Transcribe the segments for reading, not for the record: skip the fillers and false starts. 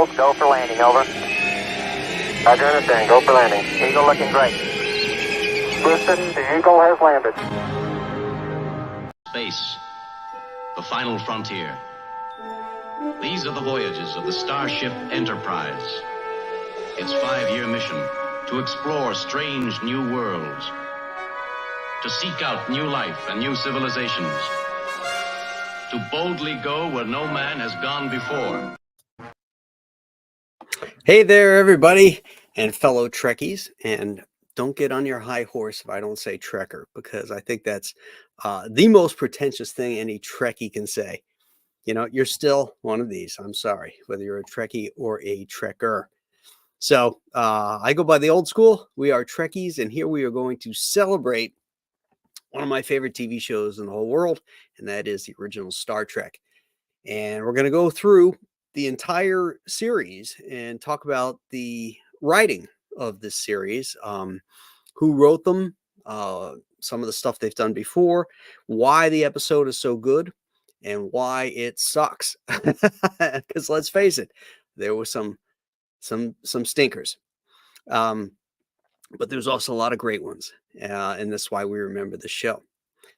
Eagle, go for landing, over. Roger, understand, go for landing. Eagle looking great. Listen, the Eagle has landed. Space, the final frontier. These are the voyages of the Starship Enterprise. Its 5-year mission to explore strange new worlds, to seek out new life and new civilizations, to boldly go where no man has gone before. Hey there, everybody, and fellow Trekkies, and don't get on your high horse if I don't say Trekker, because I think that's the most pretentious thing any Trekkie can say. You know, you're still one of these. I'm sorry, whether you're a Trekkie or a Trekker. So I go by the old school. We are Trekkies, and here we are going to celebrate one of my favorite TV shows in the whole world, and that is the original Star Trek. And we're going to go through the entire series and talk about the writing of this series, who wrote them, some of the stuff they've done before, why the episode is so good, and why it sucks. Because let's face it, there were some stinkers, but there's also a lot of great ones, and that's why we remember the show.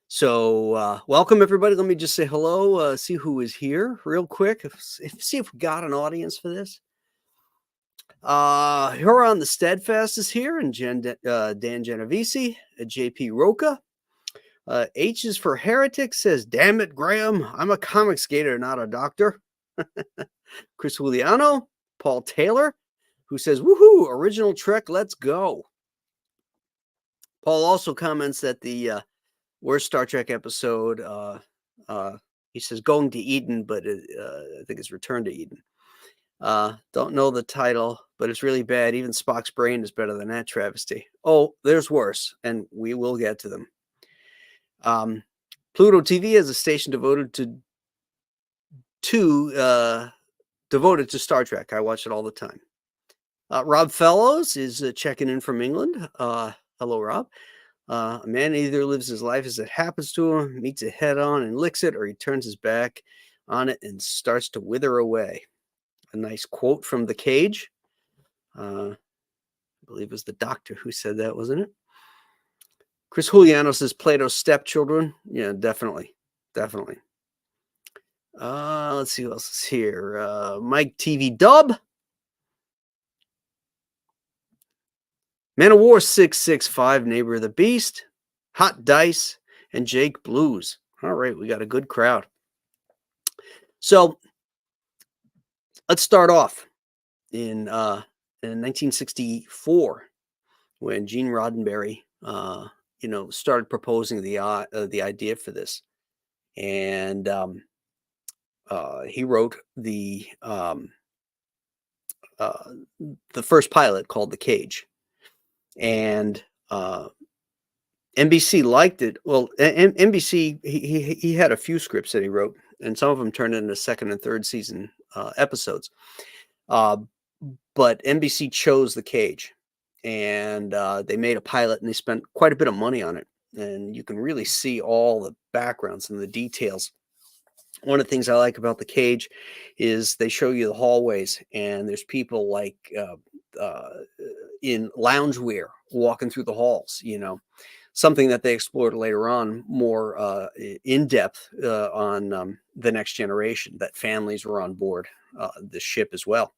So welcome, everybody. Let me just say hello, see who is here real quick, see if we got an audience for this. Huron the Steadfast is here, and Dan Genovese, JP Roca. H is for Heretic, says, damn it, Graham, I'm a comic skater, not a doctor. Chris Juliano, Paul Taylor, who says, woohoo, original Trek, let's go. Paul also comments that the worst Star Trek episode, he says, going to Eden, but I think it's Return to Eden. Don't know the title, but it's really bad. Even Spock's brain is better than that travesty. Oh, there's worse, and we will get to them. Pluto TV is a station devoted to Star Trek. I watch it all the time. Rob Fellows is checking in from England. Hello, Rob. A man either lives his life as it happens to him, meets it head on and licks it, or he turns his back on it and starts to wither away. A nice quote from The Cage. I believe it was the doctor who said that, wasn't it? Chris Juliano says Plato's stepchildren. Yeah, definitely. Definitely. Let's see who else is here. Mike TV Dub. Man of War 665, Neighbor of the Beast, Hot Dice, and Jake Blues. All right, we got a good crowd. So let's start off in 1964 when Gene Roddenberry, started proposing the idea for this, and he wrote the first pilot called The Cage. And NBC liked it. Well, NBC, he had a few scripts that he wrote, and some of them turned into second and third season episodes. But NBC chose The Cage, and they made a pilot, and they spent quite a bit of money on it. And you can really see all the backgrounds and the details. One of the things I like about The Cage is they show you the hallways, and there's people like in loungewear walking through the halls, something that they explored later on more in depth on The Next Generation, that families were on board the ship as well.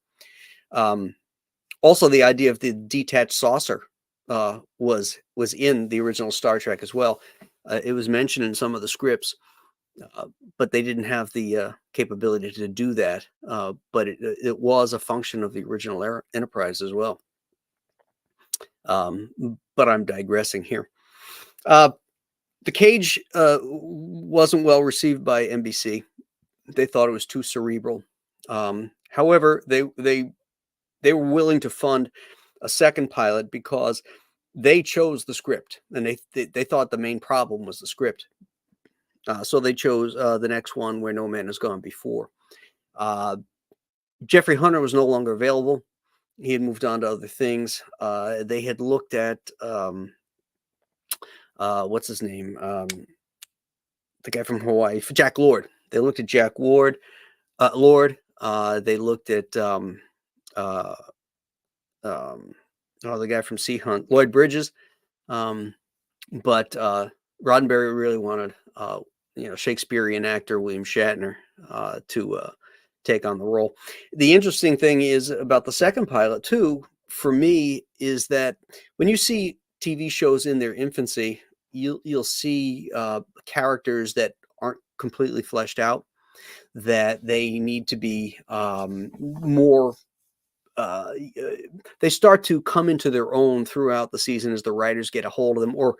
Also, the idea of the detached saucer was in the original Star Trek as well. It was mentioned in some of the scripts, but they didn't have the capability to do that. But it was a function of the original Enterprise as well. But I'm digressing here. The Cage wasn't well received by NBC. They thought it was too cerebral. However, they were willing to fund a second pilot because they chose the script, and they thought the main problem was the script. So they chose the next one, Where No Man Has Gone Before. Jeffrey Hunter was no longer available. He had moved on to other things. They had looked at what's his name? The guy from Hawaii, Jack Lord. They looked at Jack Lord. They looked at uh, the guy from Sea Hunt, Lloyd Bridges. But Roddenberry really wanted, Shakespearean actor William Shatner to take on the role. The interesting thing is about the second pilot too, for me, is that when you see TV shows in their infancy, you'll see characters that aren't completely fleshed out, that they need to be more. They start to come into their own throughout the season as the writers get a hold of them, or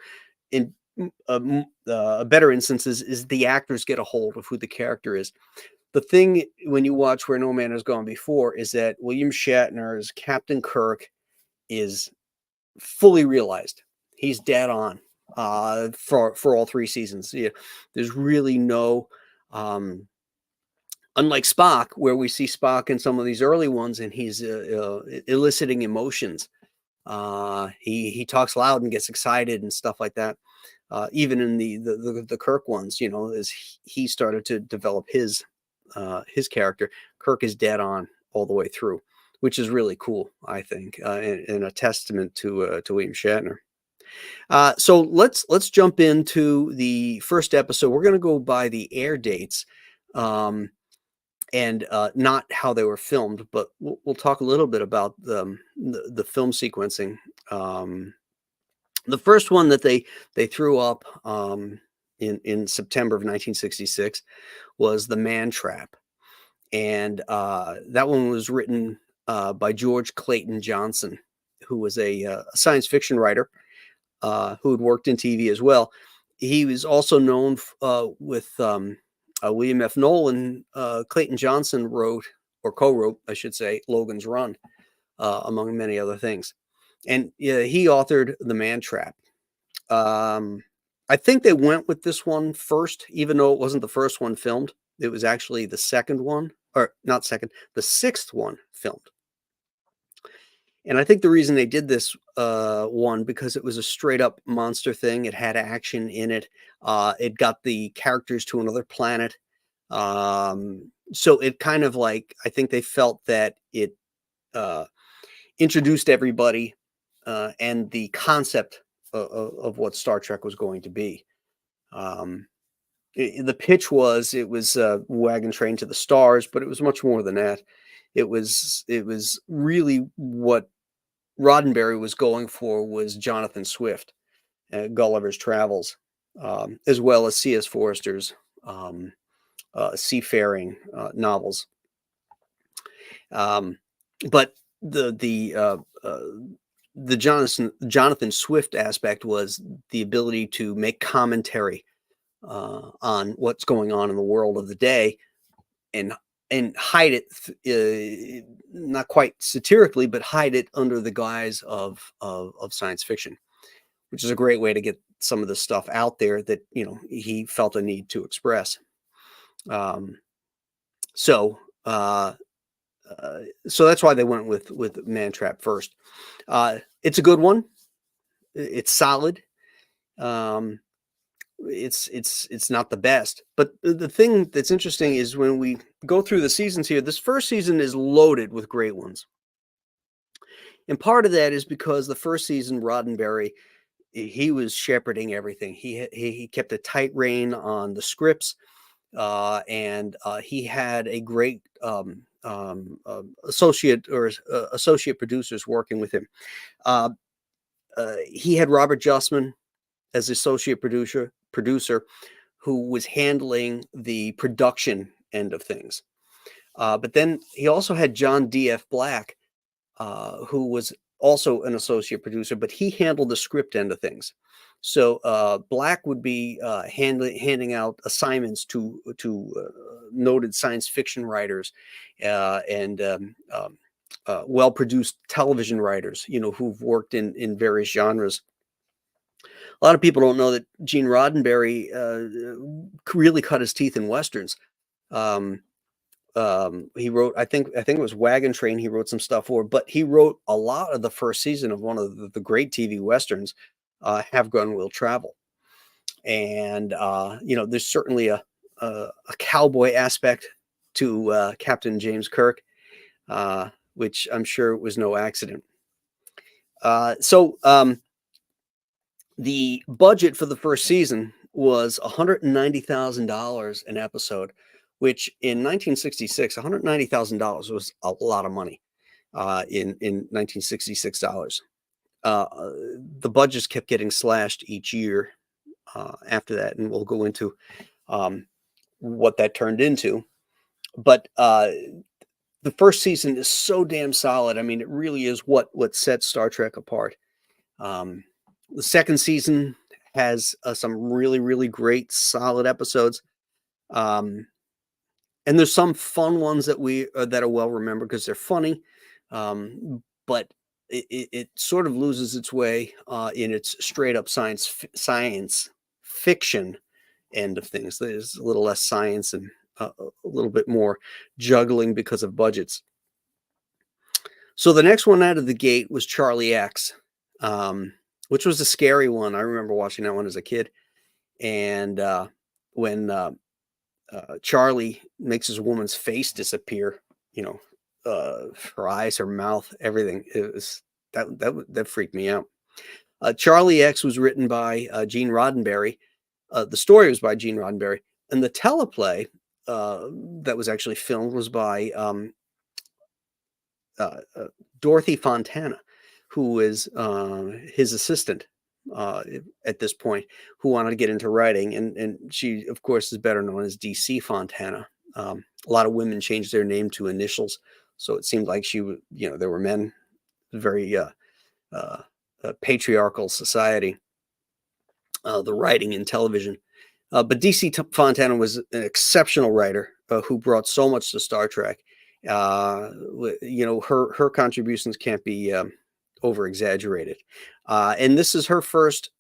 in a better instance is the actors get a hold of who the character is. The thing when you watch Where No Man Has Gone Before is that William Shatner's Captain Kirk is fully realized. He's dead on for all three seasons. Yeah, there's really no, unlike Spock, where we see Spock in some of these early ones and he's eliciting emotions. He talks loud and gets excited and stuff like that. Even in the Kirk ones, as he started to develop his character, Kirk is dead on all the way through, which is really cool, I think, and a testament to William Shatner. So let's jump into the first episode. We're going to go by the air dates, and not how they were filmed, but we'll talk a little bit about the film sequencing. The first one that they threw up in September of 1966 was The Man Trap, and that one was written by George Clayton Johnson, who was a science fiction writer who had worked in TV as well. He was also known with William F. Nolan. Clayton Johnson wrote, or co-wrote, I should say, Logan's Run, among many other things. And he authored The Man Trap. I think they went with this one first, even though it wasn't the first one filmed. It was actually the second one, or not second, the sixth one filmed. And I think the reason they did this one, because it was a straight up monster thing. It had action in it. It got the characters to another planet. So it kind of like, I think they felt that it introduced everybody and the concept of what Star Trek was going to be. The pitch was, it was a wagon train to the stars, but it was much more than that. It was really what Roddenberry was going for was Jonathan Swift, Gulliver's Travels, as well as C.S. Forester's seafaring novels. But the Jonathan Swift aspect was the ability to make commentary on what's going on in the world of the day, and hide it, not quite satirically, but hide it under the guise of science fiction, which is a great way to get some of the stuff out there that he felt a need to express. So that's why they went with Man Trap first. It's a good one. It's solid. It's not the best, but the thing that's interesting is when we go through the seasons here, this first season is loaded with great ones. And part of that is because the first season, Roddenberry, he was shepherding everything. He kept a tight rein on the scripts, and he had a great associate producers working with him. He had Robert Justman as associate producer who was handling the production end of things. But then he also had John D.F. Black, who was also an associate producer, but he handled the script end of things. So Black would be handing out assignments to noted science fiction writers and well-produced television writers, who've worked in various genres. A lot of people don't know that Gene Roddenberry really cut his teeth in Westerns. He wrote, I think it was Wagon Train he wrote some stuff for, but he wrote a lot of the first season of one of the great TV Westerns, Have Gun Will Travel. And, there's certainly a cowboy aspect to Captain James Kirk. which I'm sure was no accident. The budget for the first season was $190,000 an episode, which in 1966, $190,000 was a lot of money in 1966 dollars. The budgets kept getting slashed each year after that, and we'll go into what that turned into. But the first season is so damn solid. I mean, it really is what sets Star Trek apart. The second season has some really, really great, solid episodes. And there's some fun ones that are well remembered because they're funny. But it sort of loses its way in its straight up science fiction end of things. There's a little less science and a little bit more juggling because of budgets. So the next one out of the gate was Charlie X, which was a scary one. I remember watching that one as a kid. And when Charlie makes his woman's face disappear, her eyes, her mouth, everything, it was that freaked me out. Charlie X was written by Gene Roddenberry. The story was by Gene Roddenberry, and the teleplay that was actually filmed was by Dorothy Fontana, who is his assistant at this point, who wanted to get into writing. And she, of course, is better known as DC Fontana. A lot of women changed their name to initials. So it seemed like there were men, very patriarchal society, the writing in television. But DC Fontana was an exceptional writer who brought so much to Star Trek. Her contributions can't be over exaggerated. And this is her first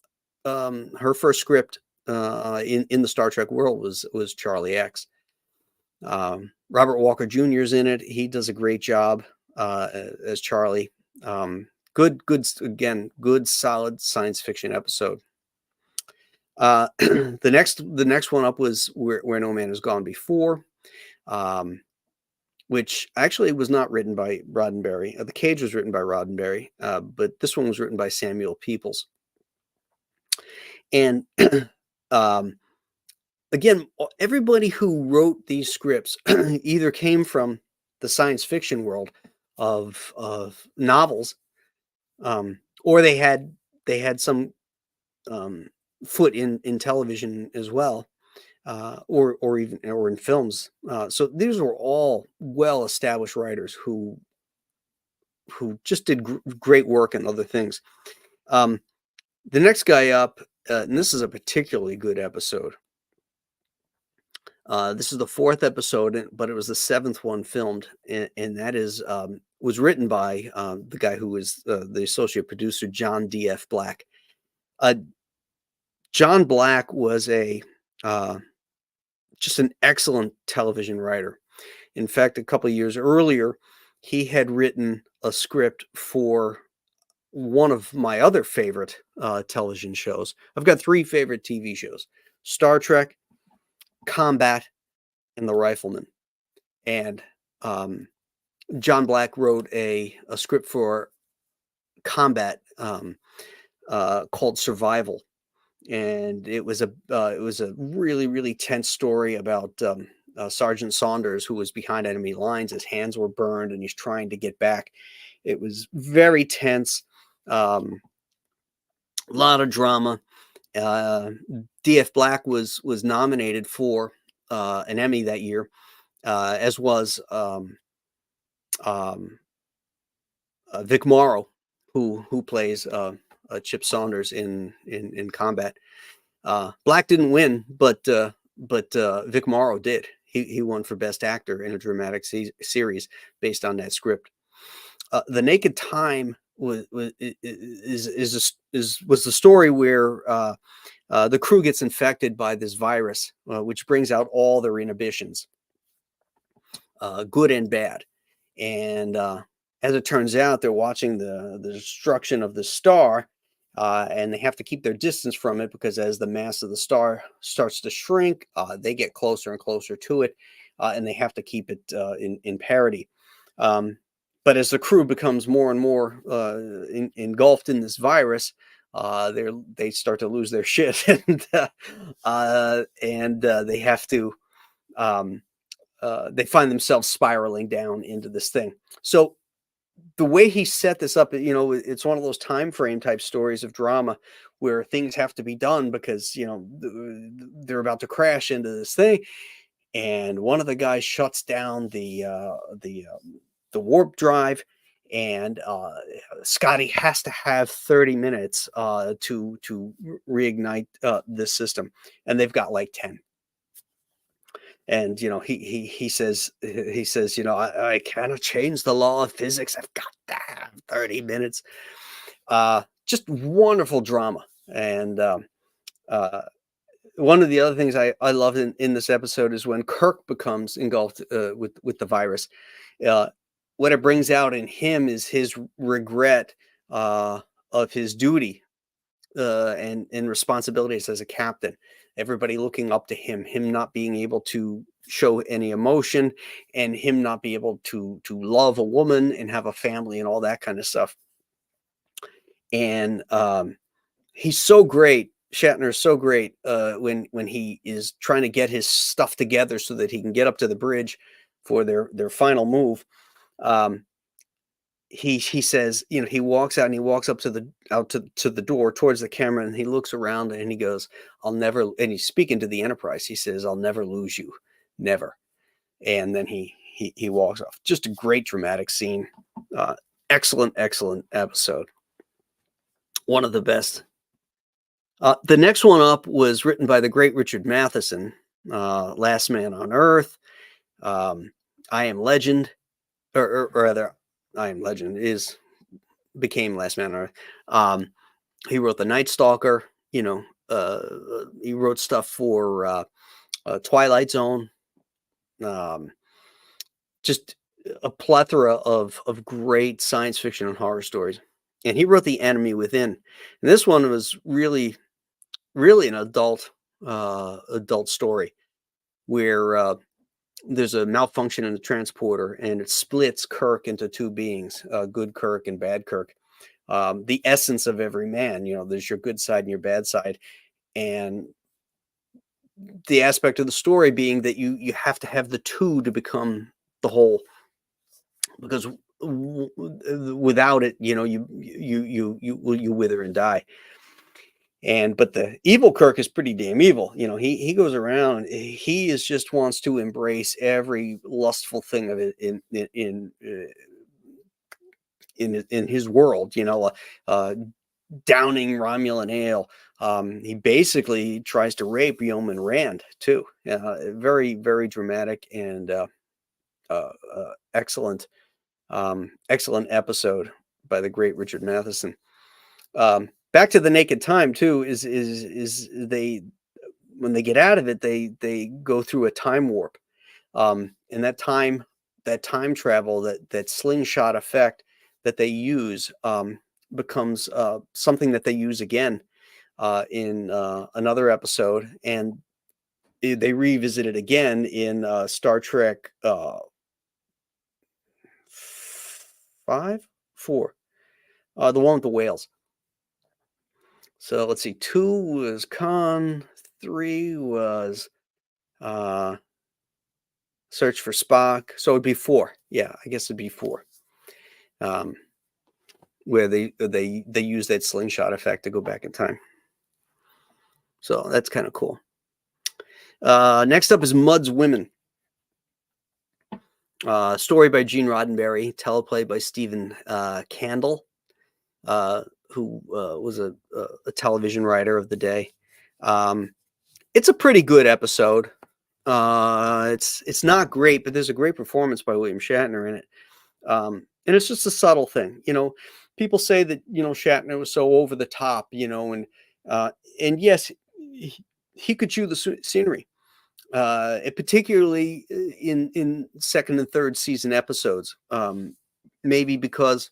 script in the Star Trek world was Charlie X. Robert Walker Jr. is in it. He does a great job as Charlie. Good, solid science fiction episode. The next one up was Where No Man Has Gone Before, which actually was not written by Roddenberry. The Cage was written by Roddenberry, but this one was written by Samuel Peoples. And again, everybody who wrote these scripts either came from the science fiction world of novels, or they had some foot in television as well, or in films. So these were all well-established writers who just did great work in other things. The next guy up, and this is a particularly good episode. This is the fourth episode, but it was the seventh one filmed, and that was written by the guy who was the associate producer, John D.F. Black. John Black was just an excellent television writer. In fact, a couple of years earlier, he had written a script for one of my other favorite television shows. I've got three favorite TV shows: Star Trek, Combat, and The Rifleman. And John Black wrote a script for Combat called Survival. And it was a really, really tense story about Sergeant Saunders, who was behind enemy lines. His hands were burned, and he's trying to get back. It was very tense, a lot of drama. D.F. Black was nominated for an Emmy that year, as was Vic Morrow, who plays Chip Saunders in Combat. Black didn't win, but Vic Morrow did. He won for Best Actor in a dramatic series based on that script. The Naked Time was the story where the crew gets infected by this virus, which brings out all their inhibitions, good and bad. And as it turns out, they're watching the destruction of the star, and they have to keep their distance from it, because as the mass of the star starts to shrink, they get closer and closer to it, and they have to keep it in parity. but as the crew becomes more and more engulfed in this virus, they start to lose their shit, and they have to. They find themselves spiraling down into this thing. So the way he set this up, it's one of those time frame type stories of drama where things have to be done because they're about to crash into this thing, and one of the guys shuts down the warp drive, and Scotty has to have 30 minutes to reignite this system, and they've got like 10. And he says I cannot change the law of physics. I've got to have 30 minutes. Just wonderful drama. And one of the other things I loved in this episode is when Kirk becomes engulfed with the virus. What it brings out in him is his regret of his duty and responsibilities as a captain. Everybody looking up to him not being able to show any emotion, and him not be able to love a woman and have a family and all that kind of stuff. And he's so great. Shatner is so great when he is trying to get his stuff together so that he can get up to the bridge for their final move. He says, he walks out and he walks up to the door towards the camera, and he looks around and he goes, "I'll never," and he's speaking to the Enterprise. He says, "I'll never lose you, never." And then he walks off. Just a great dramatic scene. Excellent episode. One of the best. The next one up was written by the great Richard Matheson. Last Man on Earth. I Am Legend, or rather, I Am Legend became Last Man on Earth. He wrote The Night Stalker. He wrote stuff for Twilight Zone. Just a plethora of great science fiction and horror stories. And he wrote The Enemy Within. And this one was really an adult story where there's a malfunction in the transporter, and it splits Kirk into two beings, good Kirk and bad Kirk. The essence of every man, there's your good side and your bad side. And the aspect of the story being that you have to have the two to become the whole, because without it, you wither and die. But the evil Kirk is pretty damn evil. He goes around. He just wants to embrace every lustful thing of it in his world. Downing Romulan ale. He basically tries to rape Yeoman Rand too. Very, very dramatic and excellent episode by the great Richard Matheson. Back to the Naked Time too is they, when they get out of it, they go through a time warp, and that time travel, that slingshot effect that they use becomes something that they use again in another episode, and they revisit it again in Star Trek 4, the one with the whales. So let's see, 2 was Khan, 3 was Search for Spock. So it'd be 4. Yeah, I guess it'd be 4. Where they use that slingshot effect to go back in time. So that's kind of cool. Next up is Mudd's Women. Story by Gene Roddenberry, teleplay by Stephen Candle, who was a television writer of the day. It's a pretty good episode. It's not great, but there's a great performance by William Shatner in it. And it's just a subtle thing. People say that, Shatner was so over the top, and yes, he could chew the scenery. Particularly in second and third season episodes, maybe because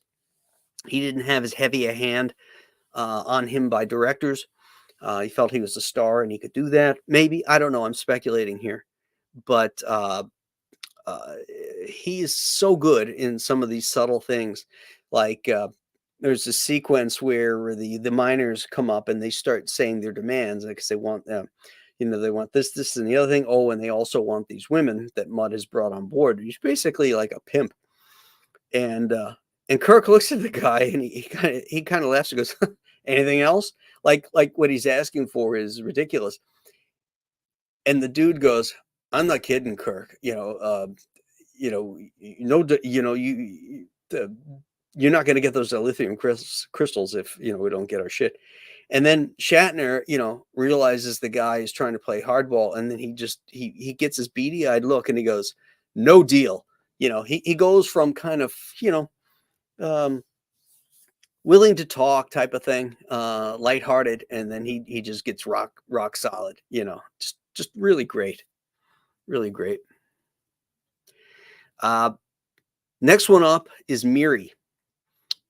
he didn't have as heavy a hand on him by directors. He felt he was a star and he could do that. Maybe, I don't know. I'm speculating here, but he is so good in some of these subtle things. Like there's a sequence where the miners come up and they start saying their demands, because they want they want this, and the other thing. Oh, and they also want these women that Mudd has brought on board. He's basically like a pimp. And Kirk looks at the guy and he kind of laughs and goes, "Anything else?" Like what he's asking for is ridiculous. And the dude goes, "I'm not kidding, Kirk. You're not going to get those lithium crystals if we don't get our shit." And then Shatner, realizes the guy is trying to play hardball, and then he gets his beady-eyed look, and he goes, "No deal." He goes from kind of um, willing to talk type of thing, lighthearted, and then he just gets rock solid. Just really great, really great. Next one up is Miri.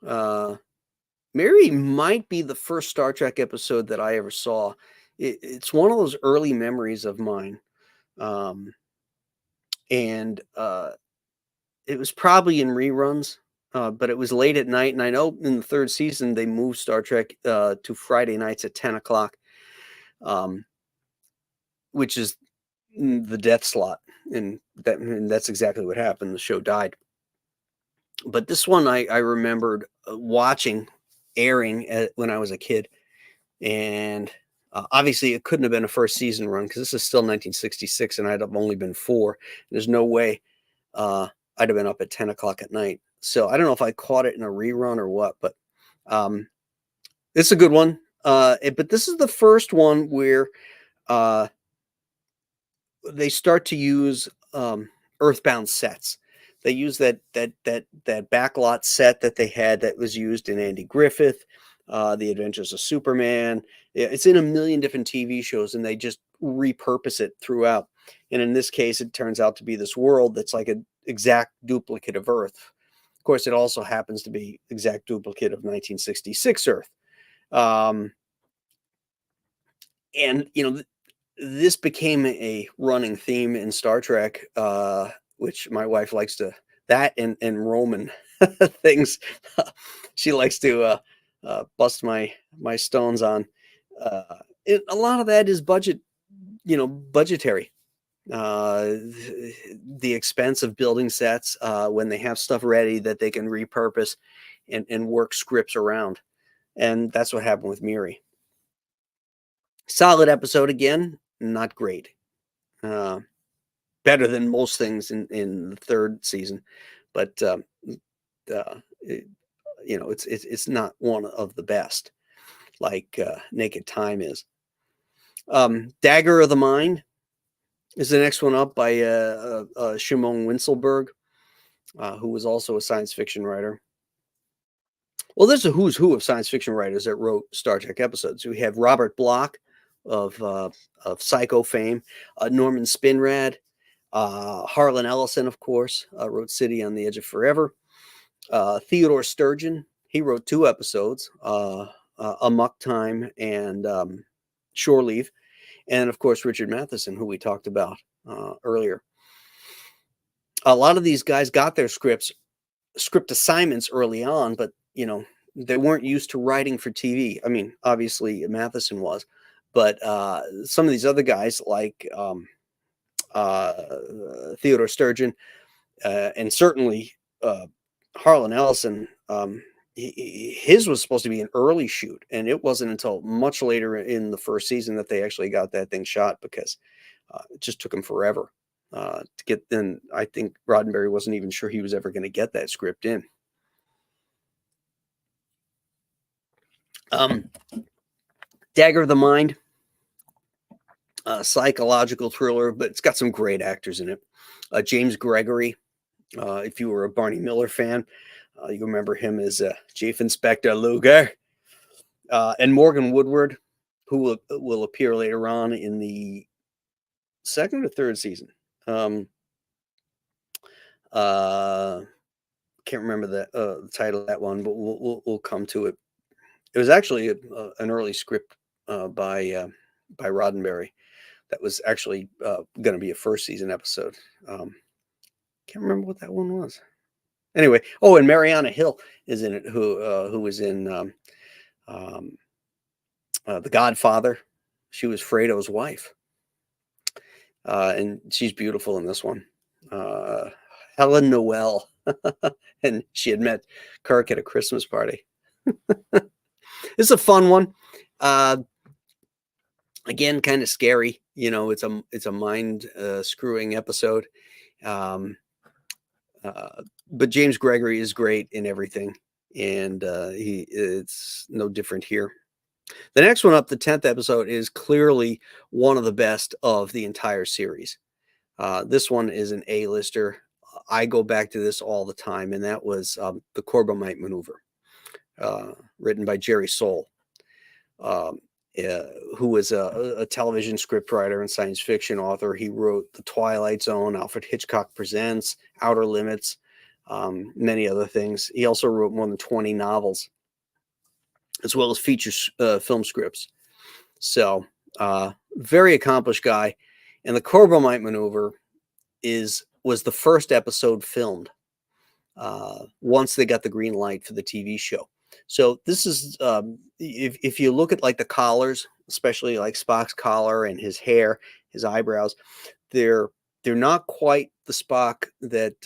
Miri might be the first Star Trek episode that I ever saw. It's one of those early memories of mine. And it was probably in reruns, but it was late at night. And I know in the third season, they moved Star Trek to Friday nights at 10 o'clock, which is the death slot. And that's exactly what happened. The show died. But this one I remembered watching, airing when I was a kid. And obviously it couldn't have been a first season run, because this is still 1966 and I'd have only been 4. There's no way I'd have been up at 10 o'clock at night. So I don't know if I caught it in a rerun or what, but it's a good one. But this is the first one where they start to use Earthbound sets. They use that backlot set that they had that was used in Andy Griffith, The Adventures of Superman. It's in a million different TV shows, and they just repurpose it throughout. And in this case, it turns out to be this world that's like an exact duplicate of Earth. Of course, it also happens to be exact duplicate of 1966 Earth. And, this became a running theme in Star Trek, which my wife likes to, that and Roman things. She likes to bust my stones on. A lot of that is budgetary. The expense of building sets when they have stuff ready that they can repurpose and work scripts around. And that's what happened with Miri. Solid episode again, not great. Better than most things in the third season, but it's not one of the best, like Naked Time is. Dagger of the Mind is the next one up by Shimon Winselberg, who was also a science fiction writer. Well, there's a who's who of science fiction writers that wrote Star Trek episodes. We have Robert Bloch of Psycho fame, Norman Spinrad, Harlan Ellison, of course, wrote City on the Edge of Forever. Theodore Sturgeon, he wrote 2 episodes, Amok Time and Shore Leave. And of course, Richard Matheson, who we talked about earlier. A lot of these guys got their script assignments early on, but they weren't used to writing for TV. I mean, obviously Matheson was, but some of these other guys like Theodore Sturgeon and certainly Harlan Ellison, his was supposed to be an early shoot, and it wasn't until much later in the first season that they actually got that thing shot, because it just took him forever to get. Then I think Roddenberry wasn't even sure he was ever going to get that script in. Dagger of the Mind, psychological thriller, but it's got some great actors in it. James Gregory, if you were a Barney Miller fan, you remember him as Chief Inspector Luger. And Morgan Woodward, who will appear later on in the second or third season. Can't remember the title of that one, but we'll come to it. It was actually an early script by Roddenberry that was actually going to be a first season episode. Can't remember what that one was. Anyway, oh, and Mariana Hill is in it, who was in The Godfather. She was Fredo's wife, and she's beautiful in this one. Helen Noel, and she had met Kirk at a Christmas party. It's a fun one. Again, kind of scary. You know, it's a mind screwing episode. But James Gregory is great in everything, and it's no different here. The next one up, the 10th episode, is clearly one of the best of the entire series. This one is an A-lister. I go back to this all the time, and that was The Corbomite Maneuver, written by Jerry Soule, who was a television scriptwriter and science fiction author. He wrote The Twilight Zone, Alfred Hitchcock Presents, Outer Limits, many other things. He also wrote more than 20 novels, as well as feature film scripts. So, very accomplished guy. And The Corbomite Maneuver was the first episode filmed once they got the green light for the TV show. So this is, if you look at like the collars, especially like Spock's collar and his hair, his eyebrows, they're not quite the Spock that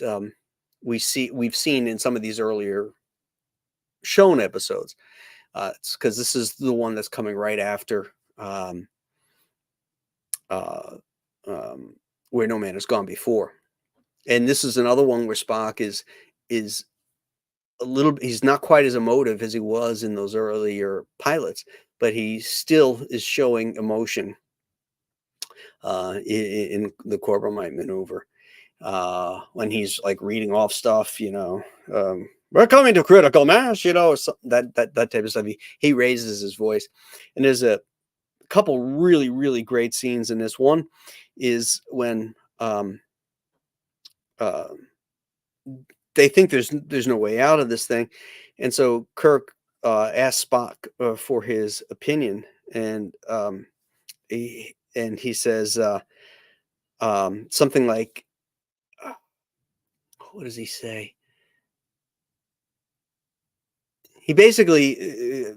we've seen in some of these earlier shown episodes. It's because this is the one that's coming right after Where No Man Has Gone Before. And this is another one where Spock is a little, he's not quite as emotive as he was in those earlier pilots, but he still is showing emotion in The Corbomite Maneuver. When he's like reading off stuff, you know, we're coming to critical mass, you know, that type of stuff. He raises his voice. And there's a couple really, really great scenes in this. One is when they think there's no way out of this thing, and so Kirk asks Spock for his opinion, and he says something like, what does he say? He basically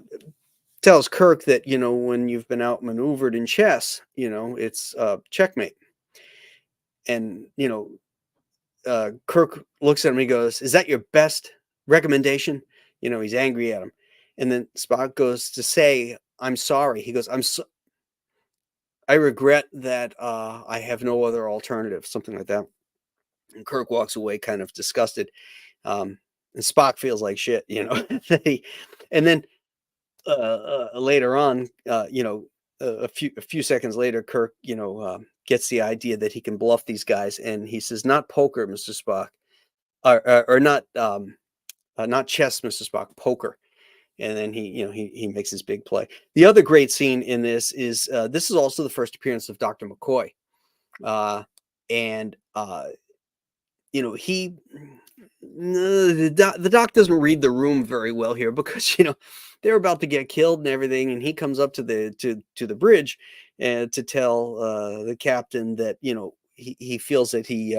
tells Kirk that, you know, when you've been outmaneuvered in chess, you know, it's checkmate. And, you know, Kirk looks at him, he goes, "Is that your best recommendation?" You know, he's angry at him. And then Spock goes to say, "I'm sorry." He goes, I regret that I have no other alternative," something like that. And Kirk walks away kind of disgusted. And Spock feels like shit, you know. And then later on, you know, a few seconds later, Kirk, you know, gets the idea that he can bluff these guys, and he says, "Not poker, Mr. Spock, or not chess, Mr. Spock, poker." And then he makes his big play. The other great scene in this is also the first appearance of Dr. McCoy, and you know, the doc doesn't read the room very well here, because, you know, they're about to get killed and everything, and he comes up to the bridge and to tell the captain that, you know, he feels that he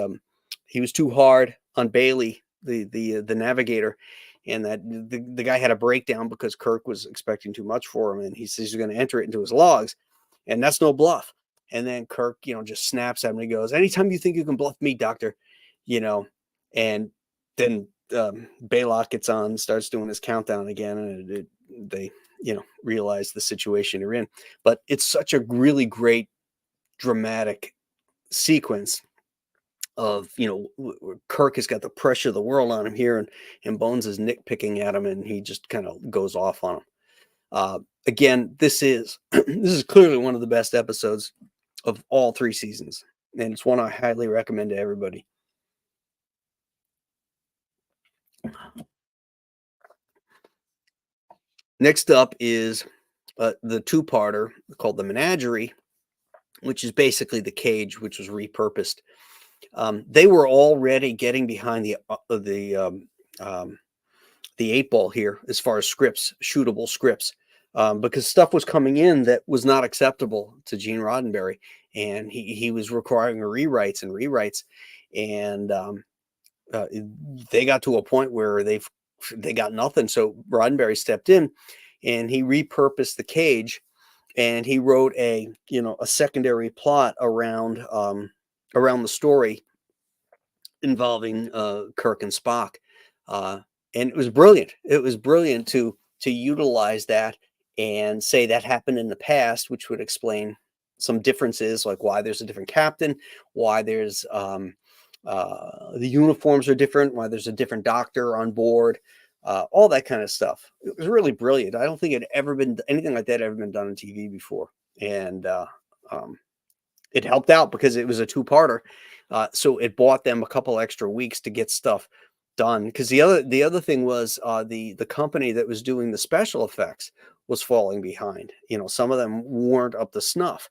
was too hard on Bailey, the navigator, and that the guy had a breakdown because Kirk was expecting too much for him, and he says he's going to enter it into his logs, and that's no bluff. And then Kirk, you know, just snaps at him and he goes, "Anytime you think you can bluff me, Doctor," you know. And then Baylock gets on, starts doing his countdown again, and they, you know, realize the situation they're in. But it's such a really great dramatic sequence of, you know, Kirk has got the pressure of the world on him here, and Bones is nitpicking at him, and he just kind of goes off on him. Again, this is clearly one of the best episodes of all 3 seasons, and it's one I highly recommend to everybody. Next up is the 2-parter called The Menagerie, which is basically the cage, which was repurposed. They were already getting behind the 8 ball here as far as scripts, shootable scripts, because stuff was coming in that was not acceptable to Gene Roddenberry, and he was requiring rewrites, and they got to a point where they got nothing. So Roddenberry stepped in, and he repurposed the cage, and he wrote a secondary plot around the story involving Kirk and Spock, and it was brilliant. It was brilliant to utilize that and say that happened in the past, which would explain some differences, like why there's a different captain, why there's the uniforms are different, why there's a different doctor on board, all that kind of stuff. It was really brilliant. I don't think it ever been anything like that ever been done on TV before, and it helped out because it was a two-parter. So it bought them a couple extra weeks to get stuff done. Because the other thing was the company that was doing the special effects was falling behind. Some of them weren't up to snuff.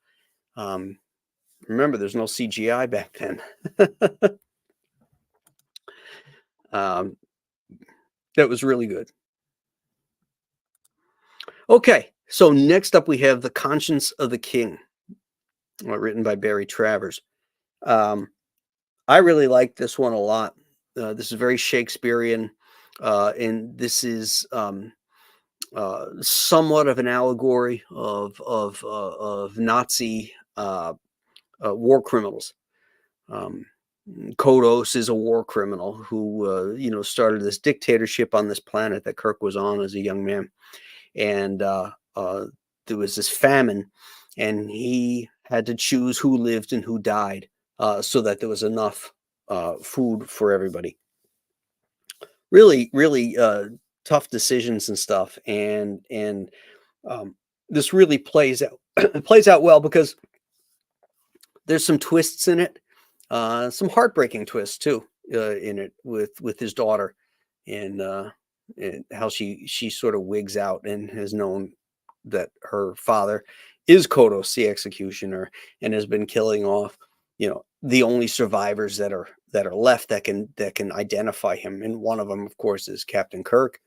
Remember, there's no CGI back then. That was really good. Okay, so next up we have The Conscience of the King, written by Barry Travers. I really like this one a lot. This is very Shakespearean, and this is somewhat of an allegory of Nazi war criminals. Kodos is a war criminal who started this dictatorship on this planet that Kirk was on as a young man, and there was this famine, and he had to choose who lived and who died, so that there was enough food for everybody. Really, really tough decisions and stuff, and this really plays out plays out well because there's some twists in it, some heartbreaking twists too in it with his daughter, and how she sort of wigs out and has known that her father is Kodos, the executioner, and has been killing off, the only survivors that are left that can identify him. And one of them, of course, is Captain Kirk.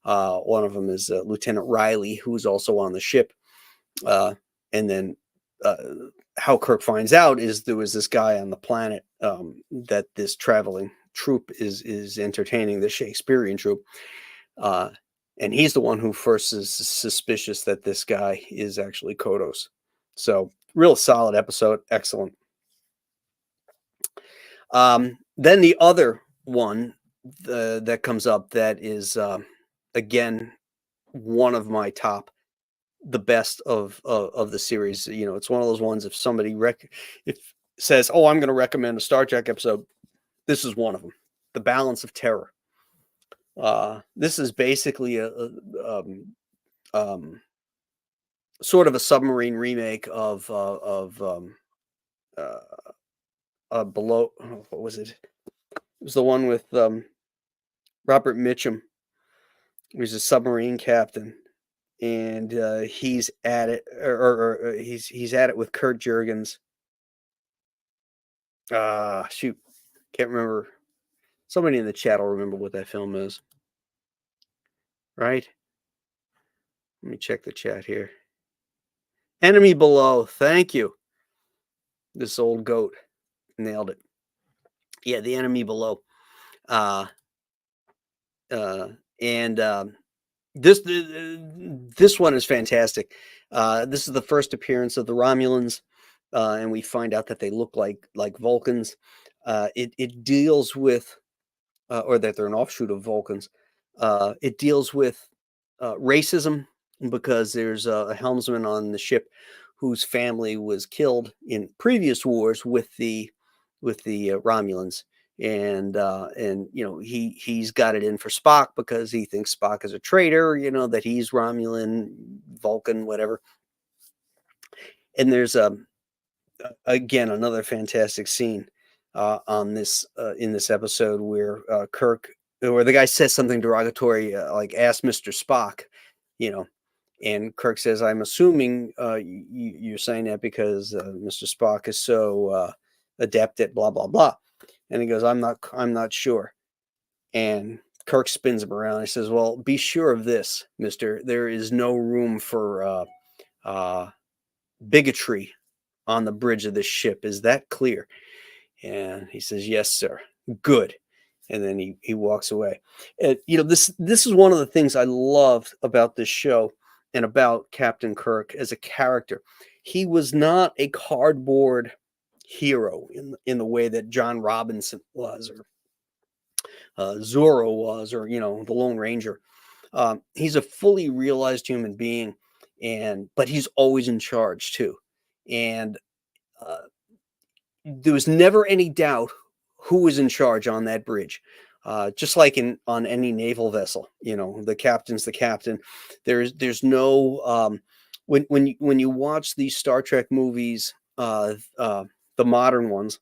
One of them is Lieutenant Riley, who's also on the ship. And then how Kirk finds out is there was this guy on the planet that this traveling troupe is entertaining, the Shakespearean troupe. And he's the one who first is suspicious that this guy is actually Kodos. So real solid episode. Excellent. Then the other one that comes up that is, again, one of my top, the best of the series. It's one of those ones, if somebody says, oh, I'm going to recommend a Star Trek episode, this is one of them. The Balance of Terror. This is basically a sort of a submarine remake of Below. What was it? It was the one with Robert Mitchum. He's a submarine captain, and he's at it, or he's at it with Kurt Jurgens. Shoot, can't remember. Somebody in the chat will remember what that film is, right? Let me check the chat here. Enemy Below. Thank you. This old goat nailed it. Yeah, The Enemy Below. This one is fantastic. This is the first appearance of the Romulans, and we find out that they look like Vulcans. It deals with, or that they're an offshoot of Vulcans. It deals with racism, because there's a helmsman on the ship whose family was killed in previous wars with the Romulans. And he's got it in for Spock because he thinks Spock is a traitor, that he's Romulan, Vulcan, whatever. And there's again another fantastic scene on this in this episode where the guy says something derogatory, like "ask Mr. Spock," and Kirk says, "I'm assuming you're saying that because Mr. Spock is so adept at blah blah blah." And he goes, I'm not sure. And Kirk spins him around. He says, well, be sure of this, mister. There is no room for bigotry on the bridge of this ship. Is that clear? And he says, yes, sir. Good. and then he walks away. And this is one of the things I loved about this show and about Captain Kirk as a character. He was not a cardboard hero in the way that John Robinson was, or Zorro was, or the Lone Ranger. He's a fully realized human being, but he's always in charge too. And there was never any doubt who was in charge on that bridge. Just like on any naval vessel, the captain's the captain. There's no when you watch these Star Trek movies, the modern ones,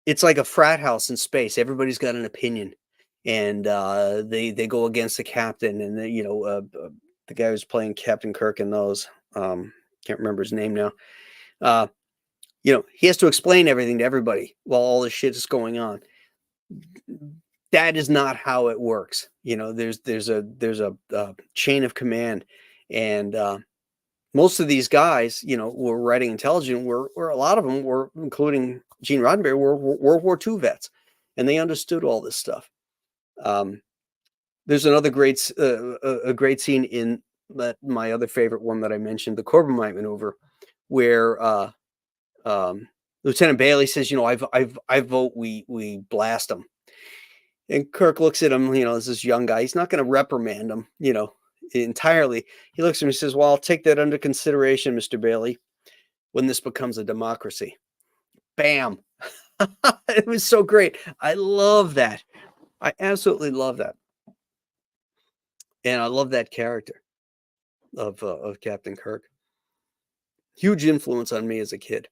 it's like a frat house in space. Everybody's got an opinion, and they go against the captain. And the guy who's playing Captain Kirk in those, can't remember his name now. He has to explain everything to everybody while all this shit is going on. That is not how it works. There's a chain of command, and most of these guys, were writing intelligence, were a lot of them were, including Gene Roddenberry, were World War II vets, and they understood all this stuff. There's another a great scene in my other favorite one that I mentioned, the Corbomite maneuver, where Lieutenant Bailey says, I vote we blast them. And Kirk looks at him, as this young guy. He's not going to reprimand him, entirely. He looks at him and says, well, I'll take that under consideration, Mr. Bailey, when this becomes a democracy. Bam. It was so great. I love that. I absolutely love that. And I love that character of Captain Kirk. Huge influence on me as a kid.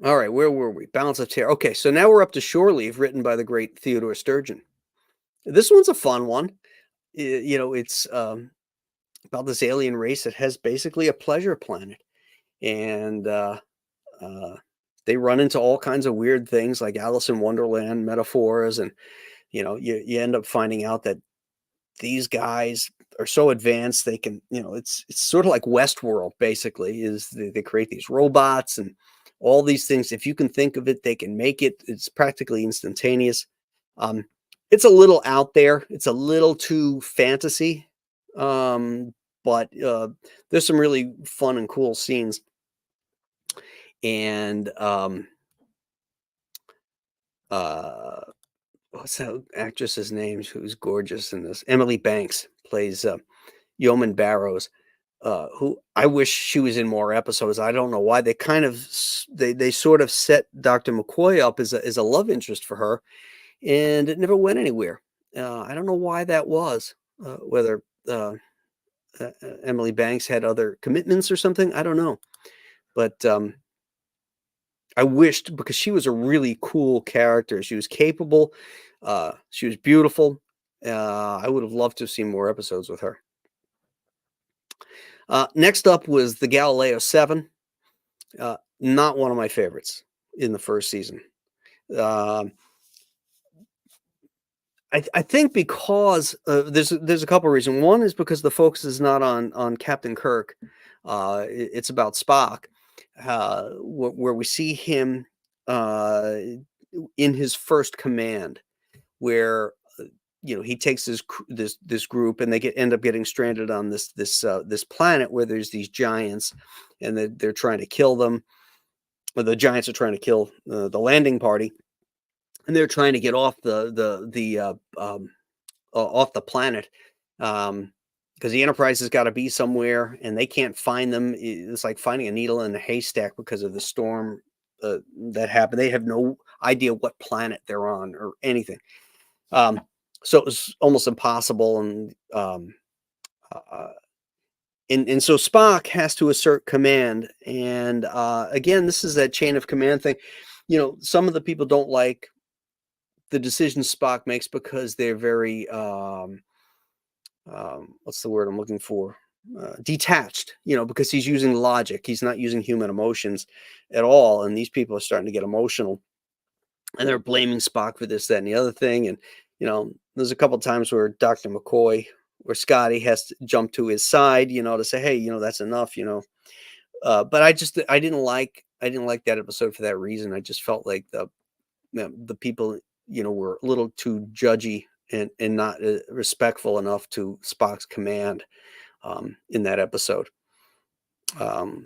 All right, where were we? Balance of Terror. Okay, so now we're up to Shore Leave, written by the great Theodore Sturgeon. This one's a fun one. It's about this alien race that has basically a pleasure planet. And they run into all kinds of weird things like Alice in Wonderland metaphors. And, you end up finding out that these guys are so advanced, they can, it's sort of like Westworld, basically, is they create these robots and all these things. If you can think of it, they can make it. It's practically instantaneous. It's a little out there. It's a little too fantasy. But there's some really fun and cool scenes. And what's that actress's name who's gorgeous in this? Emily Banks plays Yeoman Barrows. Who I wish she was in more episodes. I don't know why. They kind of they sort of set Dr. McCoy up as a love interest for her, and it never went anywhere. I don't know why that was. Whether Emily Banks had other commitments or something, I don't know. But I wished, because she was a really cool character. She was capable. She was beautiful. I would have loved to have seen more episodes with her. Next up was the Galileo 7. Not one of my favorites in the first season. I think because there's a couple of reasons. One is because the focus is not on Captain Kirk. It's about Spock, where we see him in his first command, where he takes this group, and they end up getting stranded on this planet where there's these giants, and they're trying to kill them. Or the giants are trying to kill the landing party, and they're trying to get off off the planet, because the Enterprise has got to be somewhere, and they can't find them. It's like finding a needle in a haystack because of the storm that happened. They have no idea what planet they're on or anything. So it was almost impossible, and so Spock has to assert command. And again, this is that chain of command thing. Some of the people don't like the decisions Spock makes because they're very what's the word I'm looking for? Detached. Because he's using logic. He's not using human emotions at all. And these people are starting to get emotional, and they're blaming Spock for this, that, and the other thing. And there's a couple of times where Dr. McCoy or Scotty has to jump to his side, to say, hey, that's enough, but I didn't like that episode for that reason. I just felt like the people, were a little too judgy and not respectful enough to Spock's command in that episode.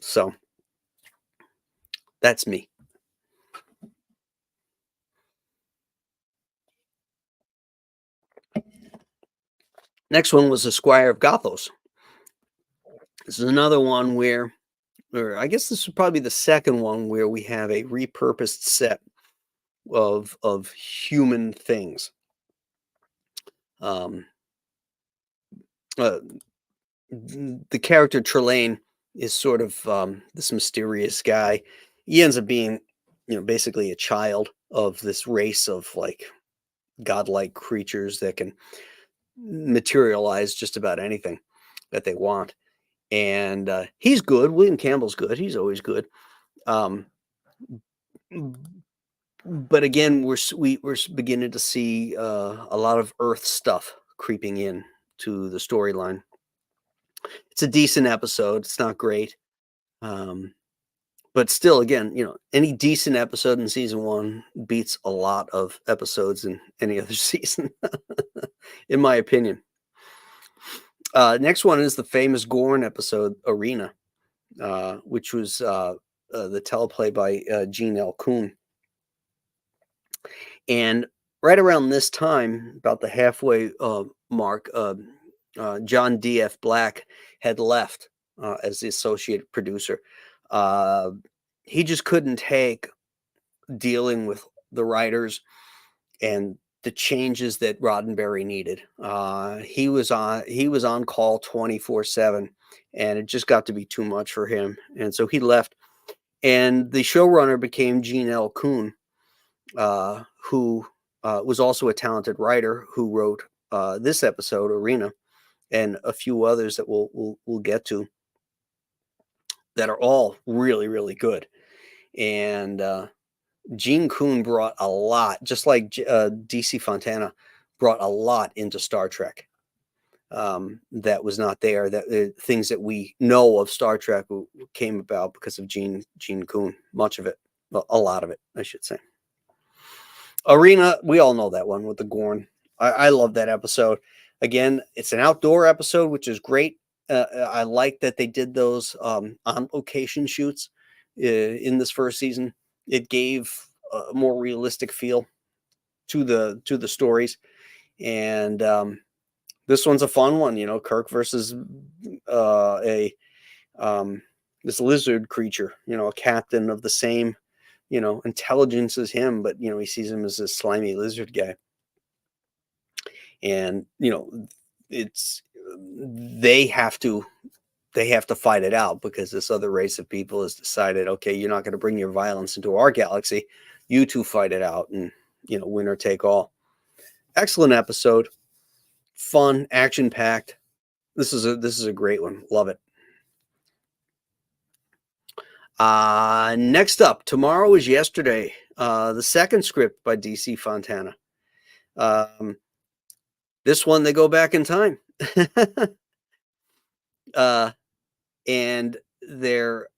So that's me. Next one was the Squire of Gothos. This is another one where, or I guess this would probably be the second one where we have a repurposed set of human things. Um, the character Trelane is sort of this mysterious guy. He ends up being, basically a child of this race of like godlike creatures that can materialize just about anything that they want. And he's good. William Campbell's good. He's always good. Um, but again, we're beginning to see a lot of Earth stuff creeping in to the storyline. It's a decent episode. It's not great. But still, again, any decent episode in season 1 beats a lot of episodes in any other season, in my opinion. Next one is the famous Gorn episode, Arena, which was the teleplay by Gene L. Kuhn. And right around this time, about the halfway mark, John D.F. Black had left as the associate producer. He just couldn't take dealing with the writers and the changes that Roddenberry needed. He was on call 24/7, and it just got to be too much for him, and so he left. And the showrunner became Gene L. Kuhn, who was also a talented writer who wrote this episode, Arena, and a few others that we'll get to, that are all really, really good. And Gene Kuhn brought a lot, just like DC Fontana brought a lot into Star Trek that was not there. That things that we know of Star Trek came about because of Gene Kuhn. Much of it, a lot of it, I should say. Arena, we all know that one with the Gorn. I love that episode. Again, it's an outdoor episode, which is great. I like that they did those on location shoots in this first season. It gave a more realistic feel to the stories, and this one's a fun one. Kirk versus this lizard creature. A captain of the same intelligence as him, but he sees him as a slimy lizard guy, and it's they have to fight it out because this other race of people has decided, okay, you're not going to bring your violence into our galaxy. You two fight it out, and winner take all. Excellent episode, fun, action packed. This is a great one. Love it. Next up, Tomorrow is Yesterday. The second script by DC Fontana. This one, they go back in time. And they're,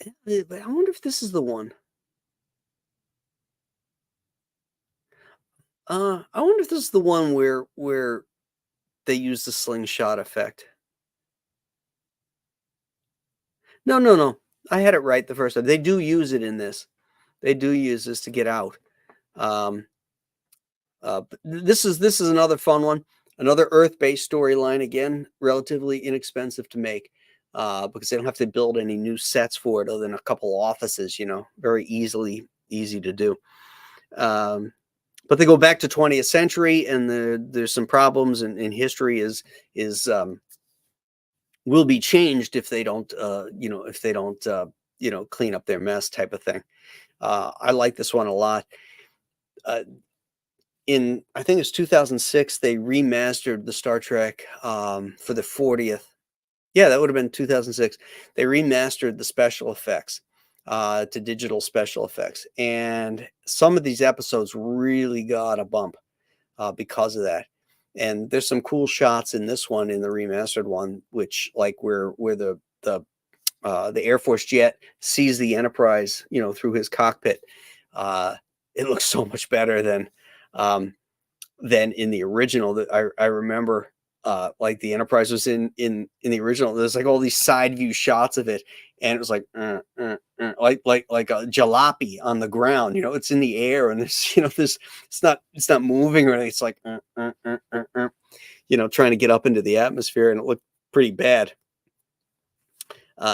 I wonder if this is the one. I wonder if this is the one where they use the slingshot effect. No. I had it right the first time. They do use it in this. They do use this to get out. This is another fun one. Another Earth-based storyline, again, relatively inexpensive to make because they don't have to build any new sets for it other than a couple offices, very easy to do. But they go back to 20th century, and there's some problems, and history will be changed if they don't, clean up their mess, type of thing. I like this one a lot. I think it's 2006, they remastered the Star Trek for the 40th. Yeah, that would have been 2006. They remastered the special effects to digital special effects. And some of these episodes really got a bump because of that. And there's some cool shots in this one, in the remastered one, which like where the Air Force jet sees the Enterprise, through his cockpit. it looks so much better than in the original. That I remember, like the Enterprise was in the original. There's like all these side view shots of it, and it was like like a jalopy on the ground. It's in the air, and there's it's not moving or anything. It's like trying to get up into the atmosphere, and it looked pretty bad.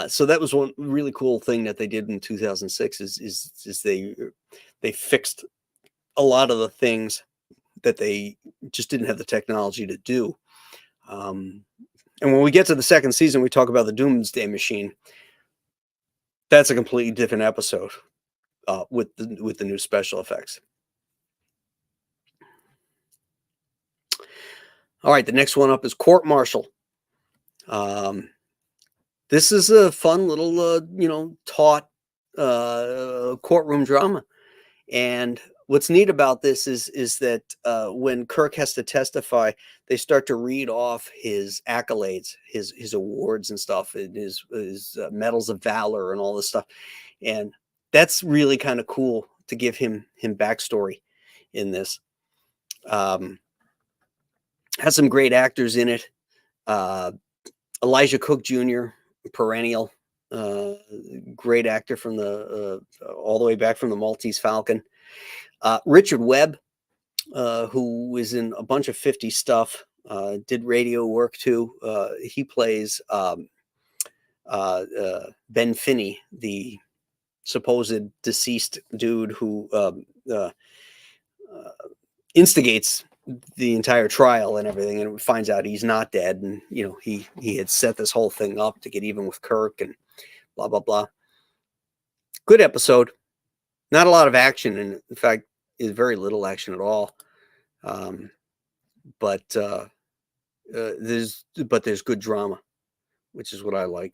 So that was one really cool thing that they did in 2006 is they fixed a lot of the things that they just didn't have the technology to do. And when we get to the second season, we talk about the Doomsday Machine. That's a completely different episode with the new special effects. All right, the next one up is Court Martial. This is a fun little, taut courtroom drama. And what's neat about this is that when Kirk has to testify, they start to read off his accolades, his awards and stuff, and his medals of valor and all this stuff. And that's really kind of cool to give him backstory in this. Has some great actors in it. Elijah Cook Jr., perennial, great actor from the all the way back from the Maltese Falcon. Richard Webb, who is in a bunch of 50 stuff, did radio work too. He plays Ben Finney, the supposed deceased dude who instigates the entire trial and everything, and finds out he's not dead, and he had set this whole thing up to get even with Kirk and blah blah blah. Good episode. Not a lot of action, and in fact, is very little action at all. But there's good drama, which is what I like.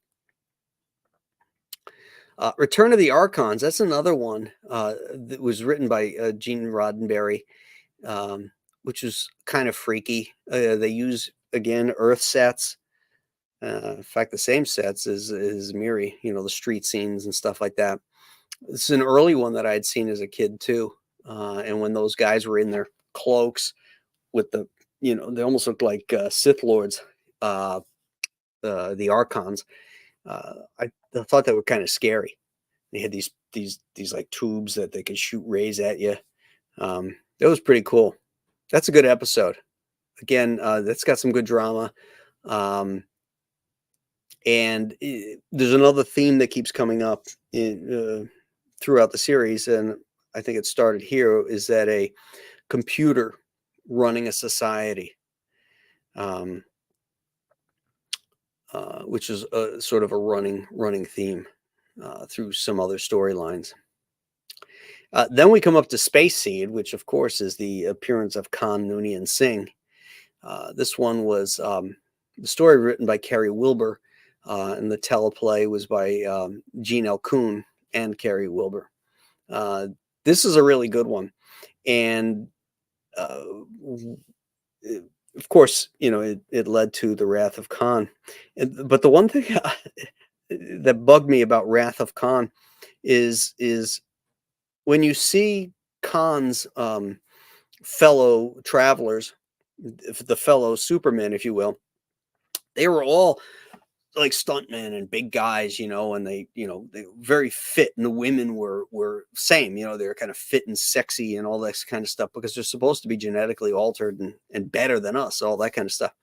Return of the Archons. That's another one that was written by Gene Roddenberry, which was kind of freaky. They use, again, Earth sets. In fact, the same sets as Miri, the street scenes and stuff like that. This is an early one that I had seen as a kid too. And when those guys were in their cloaks with the, they almost looked like Sith Lords, the Archons. I thought they were kind of scary. They had these like tubes that they could shoot rays at you. That was pretty cool. That's a good episode. Again, that's got some good drama. And there's another theme that keeps coming up throughout the series, and I think it started here, is that a computer running a society, which is a sort of a running theme through some other storylines. Then we come up to Space Seed, which of course is the appearance of Khan Noonien Singh. This one was the story written by Carrie Wilbur, and the teleplay was by Gene L. Kuhn and Carrie Wilbur. This is a really good one. And of course, it led to the Wrath of Khan. But the one thing that bugged me about Wrath of Khan is when you see Khan's fellow travelers, the fellow Supermen, if you will, they were all like stuntmen and big guys, and they were very fit, and the women were same, they were kind of fit and sexy and all this kind of stuff, because they're supposed to be genetically altered and better than us, all that kind of stuff.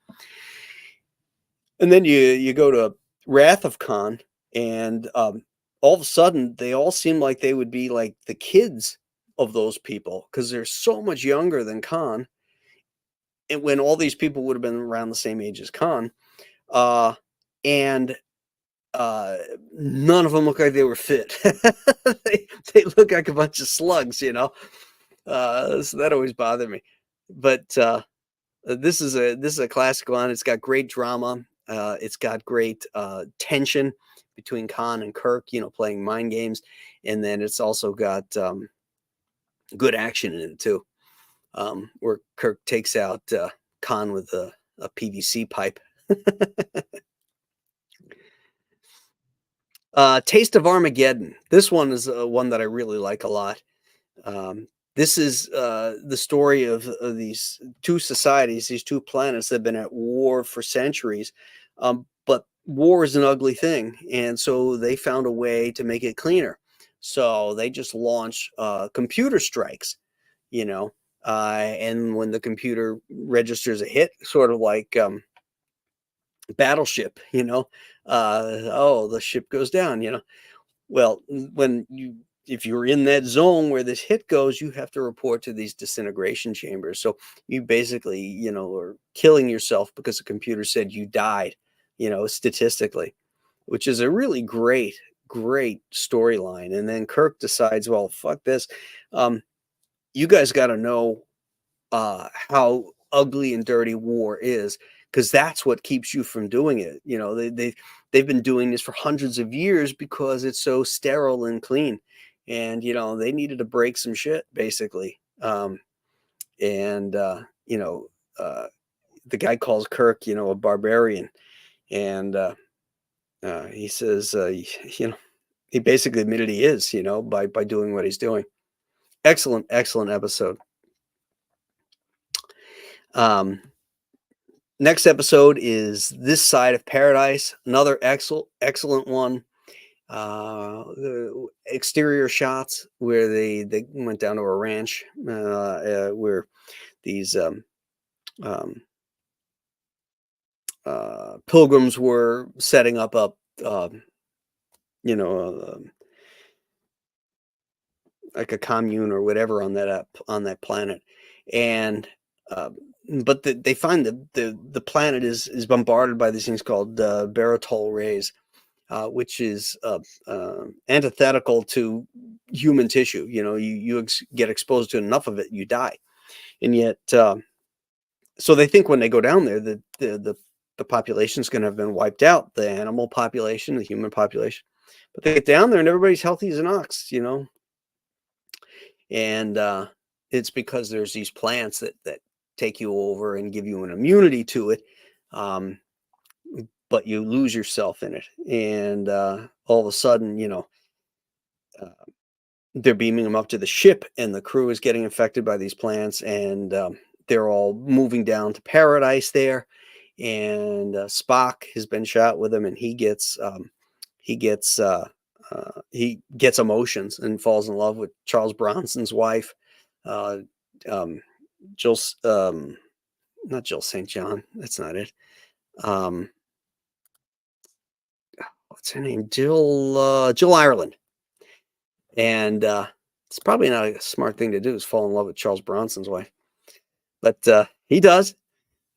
And then you go to Wrath of Khan, and all of a sudden they all seem like they would be like the kids of those people, because they're so much younger than Khan, and when all these people would have been around the same age as Khan. And none of them look like they were fit. they look like a bunch of slugs, so that always bothered me. But this is a classic one. It's got great drama. It's got great tension between Khan and Kirk, playing mind games, and then it's also got good action in it too, where Kirk takes out Khan with a PVC pipe. Taste of Armageddon. This one is one that I really like a lot. This is the story of these two societies, these two planets that have been at war for centuries. But war is an ugly thing, and so they found a way to make it cleaner. So they just launch computer strikes, you know, and when the computer registers a hit, sort of like Battleship, oh, the ship goes down, well, when if you're in that zone where this hit goes, you have to report to these disintegration chambers. So you basically, are killing yourself because the computer said you died, statistically, which is a really great storyline. And then Kirk decides, well, fuck this. You guys got to know how ugly and dirty war is, because that's what keeps you from doing it. They've been doing this for hundreds of years because it's so sterile and clean, and they needed to break some shit basically. And the guy calls Kirk, a barbarian, and he says, he basically admitted he is, by doing what he's doing. Excellent episode. Next episode is This Side of Paradise, another excellent one. The exterior shots where they went down to a ranch where these pilgrims were setting up like a commune or whatever on that planet, and but they find the planet is bombarded by these things called baritol rays, which is antithetical to human tissue. You get exposed to enough of it, you die. And yet, so they think when they go down there, the population's going to have been wiped out, the animal population, the human population. But they get down there and everybody's healthy as an ox, and it's because there's these plants that take you over and give you an immunity to it, but you lose yourself in it, and all of a sudden, they're beaming them up to the ship, and the crew is getting infected by these plants, and they're all moving down to paradise there, and Spock has been shot with him, and he gets emotions and falls in love with Charles Bronson's wife, Jill, not Jill St. John. That's not it. What's her name? Jill Ireland. And it's probably not a smart thing to do, is fall in love with Charles Bronson's wife, but he does.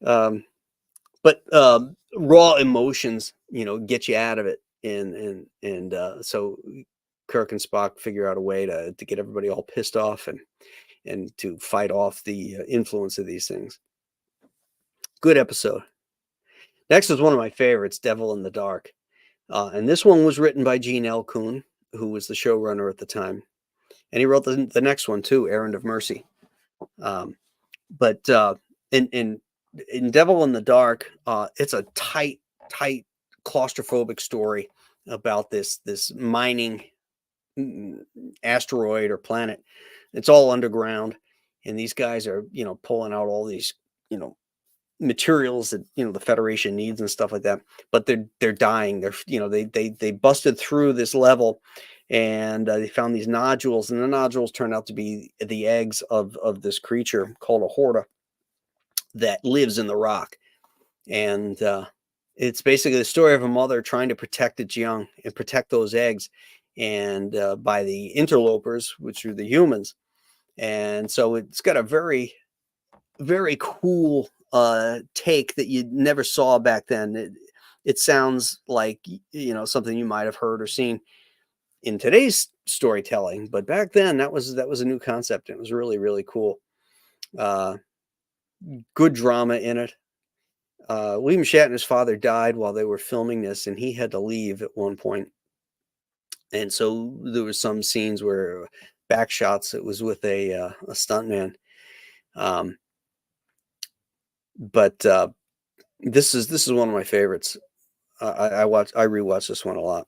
But raw emotions, get you out of it, and so Kirk and Spock figure out a way to get everybody all pissed off and to fight off the influence of these things. Good episode. Next is one of my favorites, Devil in the Dark. And this one was written by Gene L. Coon, who was the showrunner at the time. And he wrote the next one too, Errand of Mercy. But in Devil in the Dark, it's a tight claustrophobic story about this mining asteroid or planet. It's all underground, and these guys are pulling out all these materials that the Federation needs and stuff like that, but they're dying. They busted through this level, and they found these nodules, and the nodules turned out to be the eggs of this creature called a Horta that lives in the rock. And it's basically the story of a mother trying to protect its young and protect those eggs, and by the interlopers, which are the humans. And so it's got a very, very cool take that you never saw back then. It sounds like something you might have heard or seen in today's storytelling, but back then that was a new concept. It was really, really cool. Good drama in it. William Shatner's father died while they were filming this, and he had to leave at one point. And so there was some scenes where back shots, it was with a stuntman. But this is one of my favorites. I rewatch this one a lot.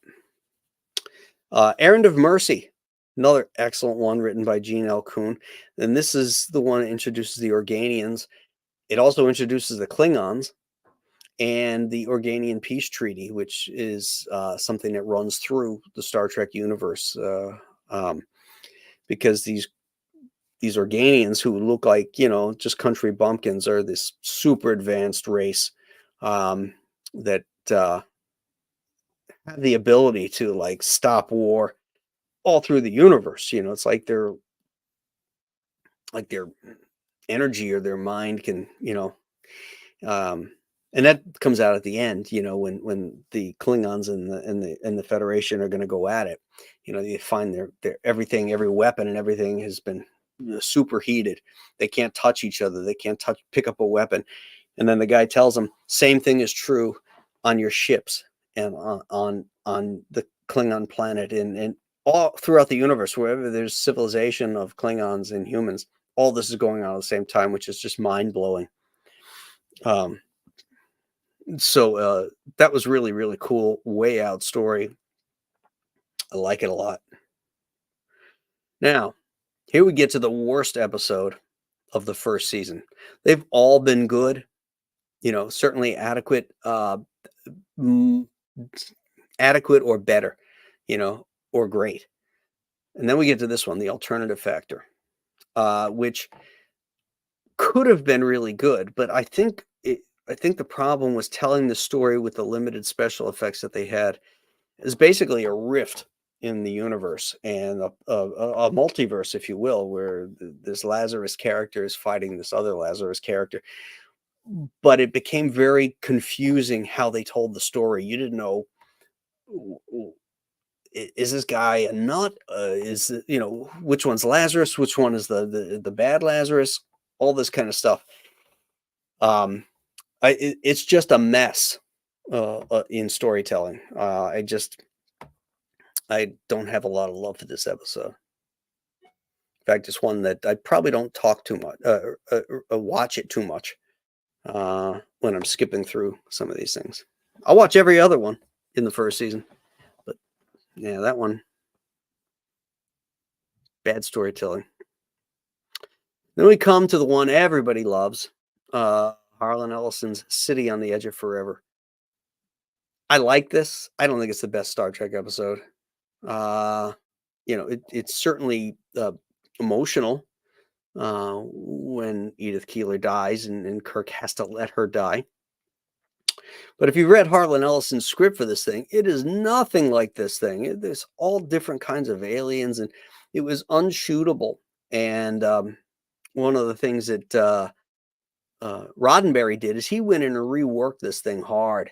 Errand of Mercy. Another excellent one written by Gene L. Kuhn. And this is the one that introduces the Organians. It also introduces the Klingons and the Organian Peace Treaty, which is something that runs through the Star Trek universe, because these Organians, who look like, just country bumpkins, are this super advanced race that have the ability to like stop war all through the universe. It's like their energy or their mind can, and that comes out at the end, when the Klingons and the Federation are going to go at it. They find their everything, every weapon and everything has been superheated. They can't touch each other. They can't pick up a weapon. And then the guy tells them, same thing is true on your ships and on the Klingon planet and all throughout the universe, wherever there's civilization of Klingons and humans. All this is going on at the same time, which is just mind blowing. So that was really, really cool, way out story. I like it a lot. Now, here we get to the worst episode of the first season. They've all been good, certainly adequate, adequate or better, or great. And then we get to this one, the alternative factor, which could have been really good, but I think the problem was telling the story with the limited special effects that they had. Is basically a rift in the universe and a multiverse, if you will, where this Lazarus character is fighting this other Lazarus character. But it became very confusing how they told the story. You didn't know, is this guy a nut? Is which one's Lazarus? Which one is the bad Lazarus? All this kind of stuff. It's just a mess in storytelling. I don't have a lot of love for this episode. In fact, it's one that I probably don't talk too much, watch it too much when I'm skipping through some of these things. I'll watch every other one in the first season, but yeah, that one, bad storytelling. Then we come to the one everybody loves, Harlan Ellison's City on the Edge of Forever. I like this. I don't think it's the best Star Trek episode. It's certainly emotional when Edith Keeler dies and Kirk has to let her die. But if you read Harlan Ellison's script for this thing, it is nothing like this thing. There's all different kinds of aliens, and it was unshootable. And one of the things that Roddenberry did is he went in and reworked this thing hard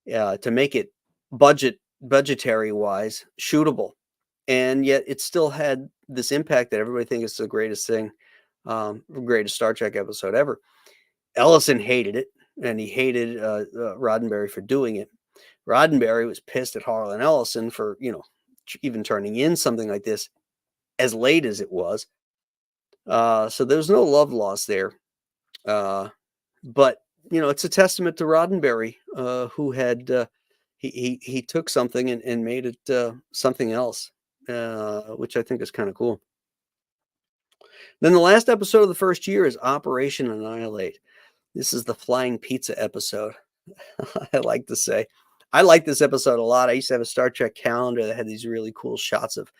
to make it budgetary wise shootable, and yet it still had this impact that everybody thinks it's the greatest thing, greatest Star Trek episode ever. Ellison hated it, and he hated Roddenberry for doing it. Roddenberry was pissed at Harlan Ellison for even turning in something like this as late as it was. So there's no love lost there, but it's a testament to Roddenberry, who had he took something and made it something else, which I think is kind of cool. Then the last episode of the first year is Operation Annihilate. This is the flying pizza episode. I like to say, I like this episode a lot. I used to have a Star Trek calendar that had these really cool shots of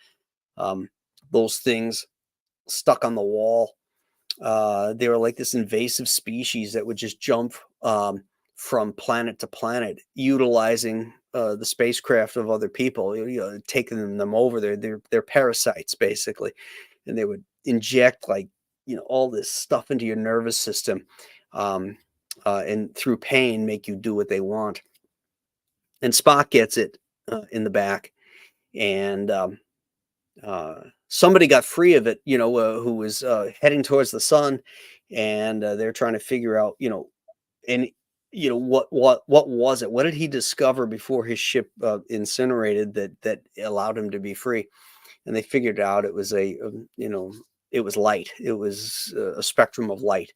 those things stuck on the wall. They were like this invasive species that would just jump from planet to planet, utilizing the spacecraft of other people, taking them over. They're parasites basically, and they would inject all this stuff into your nervous system, and through pain make you do what they want. And Spock gets it in the back, and somebody got free of it, who was heading towards the sun, and they're trying to figure out, and what was it? What did he discover before his ship incinerated that allowed him to be free? And they figured out it was it was light. It was a spectrum of light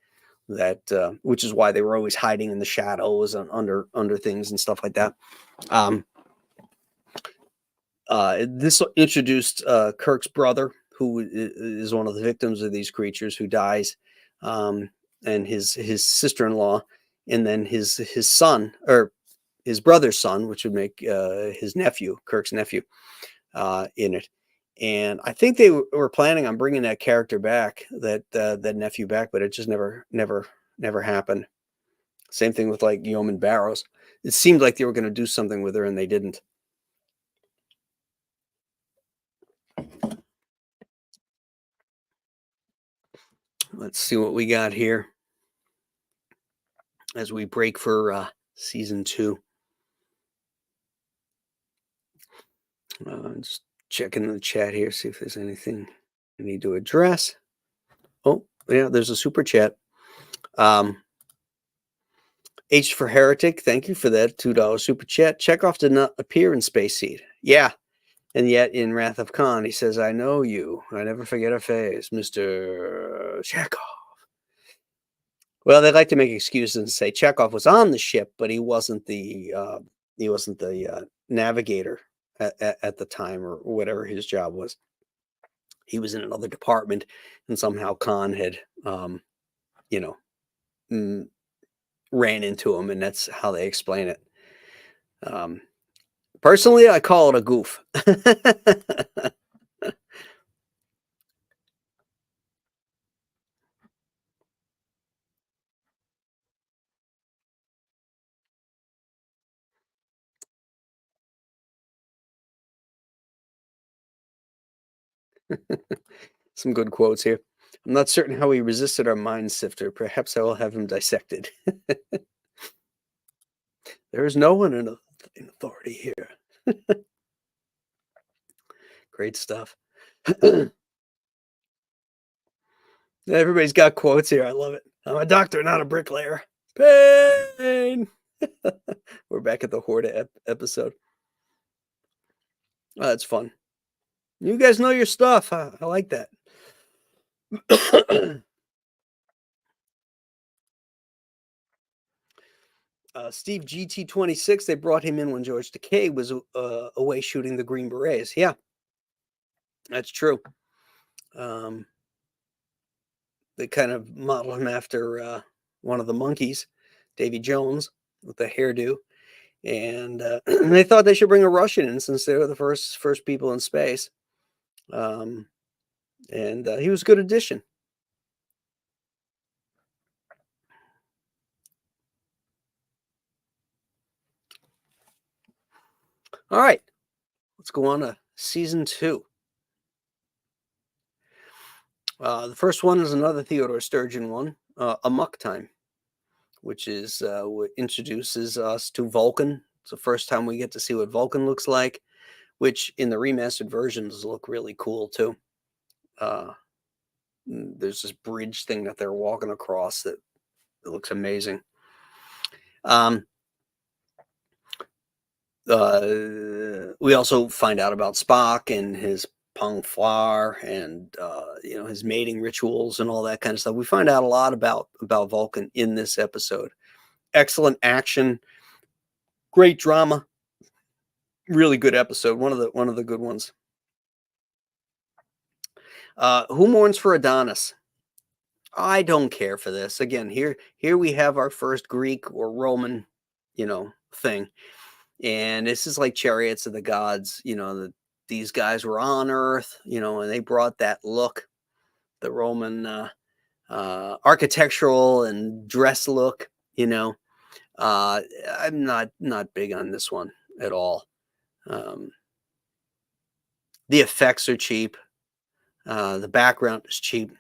that, which is why they were always hiding in the shadows and under things and stuff like that. This introduced Kirk's brother, who is one of the victims of these creatures, who dies, and his sister-in-law, and then his son, or his brother's son, which would make his nephew, Kirk's nephew, in it. And I think they were planning on bringing that character back, that nephew back, but it just never happened. Same thing with like Yeoman Barrows. It seemed like they were going to do something with her, and they didn't. Let's see what we got here as we break for season 2. Just checking the chat here, see if there's anything I need to address. Oh, yeah, there's a super chat. H for Heretic, thank you for that $2 super chat. Chekhov did not appear in Space Seed. Yeah, and yet in Wrath of Khan, he says, "I know you. I never forget a face, Mr. Chekhov." Well, they like to make excuses and say Chekhov was on the ship, but he wasn't the navigator at the time, or whatever his job was. He was in another department, and somehow Khan had, ran into him, and that's how they explain it. Personally, I call it a goof. Some good quotes here. I'm not certain how he resisted our mind sifter. Perhaps I will have him dissected. There is no one in authority here. Great stuff. Everybody's got quotes here. I love it. I'm a doctor, not a bricklayer. Pain. We're back at the Horta episode. Oh, that's fun. You guys know your stuff. I like that. Steve GT26, they brought him in when George Takei was away shooting the Green Berets. Yeah, that's true. They kind of modeled him after one of the monkeys, Davy Jones, with the hairdo. And they thought they should bring a Russian in, since they were the first people in space. And he was a good addition. All right, let's go on to season 2. The first one is another Theodore Sturgeon one, Amok Time, which is what introduces us to Vulcan. It's the first time we get to see what Vulcan looks like, which in the remastered versions look really cool too. There's this bridge thing that they're walking across that looks amazing. We also find out about Spock and his Pong Flar, and his mating rituals and all that kind of stuff. We find out a lot about Vulcan in this episode. Excellent action, great drama, really good episode. One of the good ones. Who mourns for Adonis? I don't care for this. Again, here we have our first Greek or Roman, thing. And this is like Chariots of the Gods, these guys were on Earth, and they brought that look, the Roman architectural and dress look, I'm not big on this one at all. The effects are cheap. The background is cheap.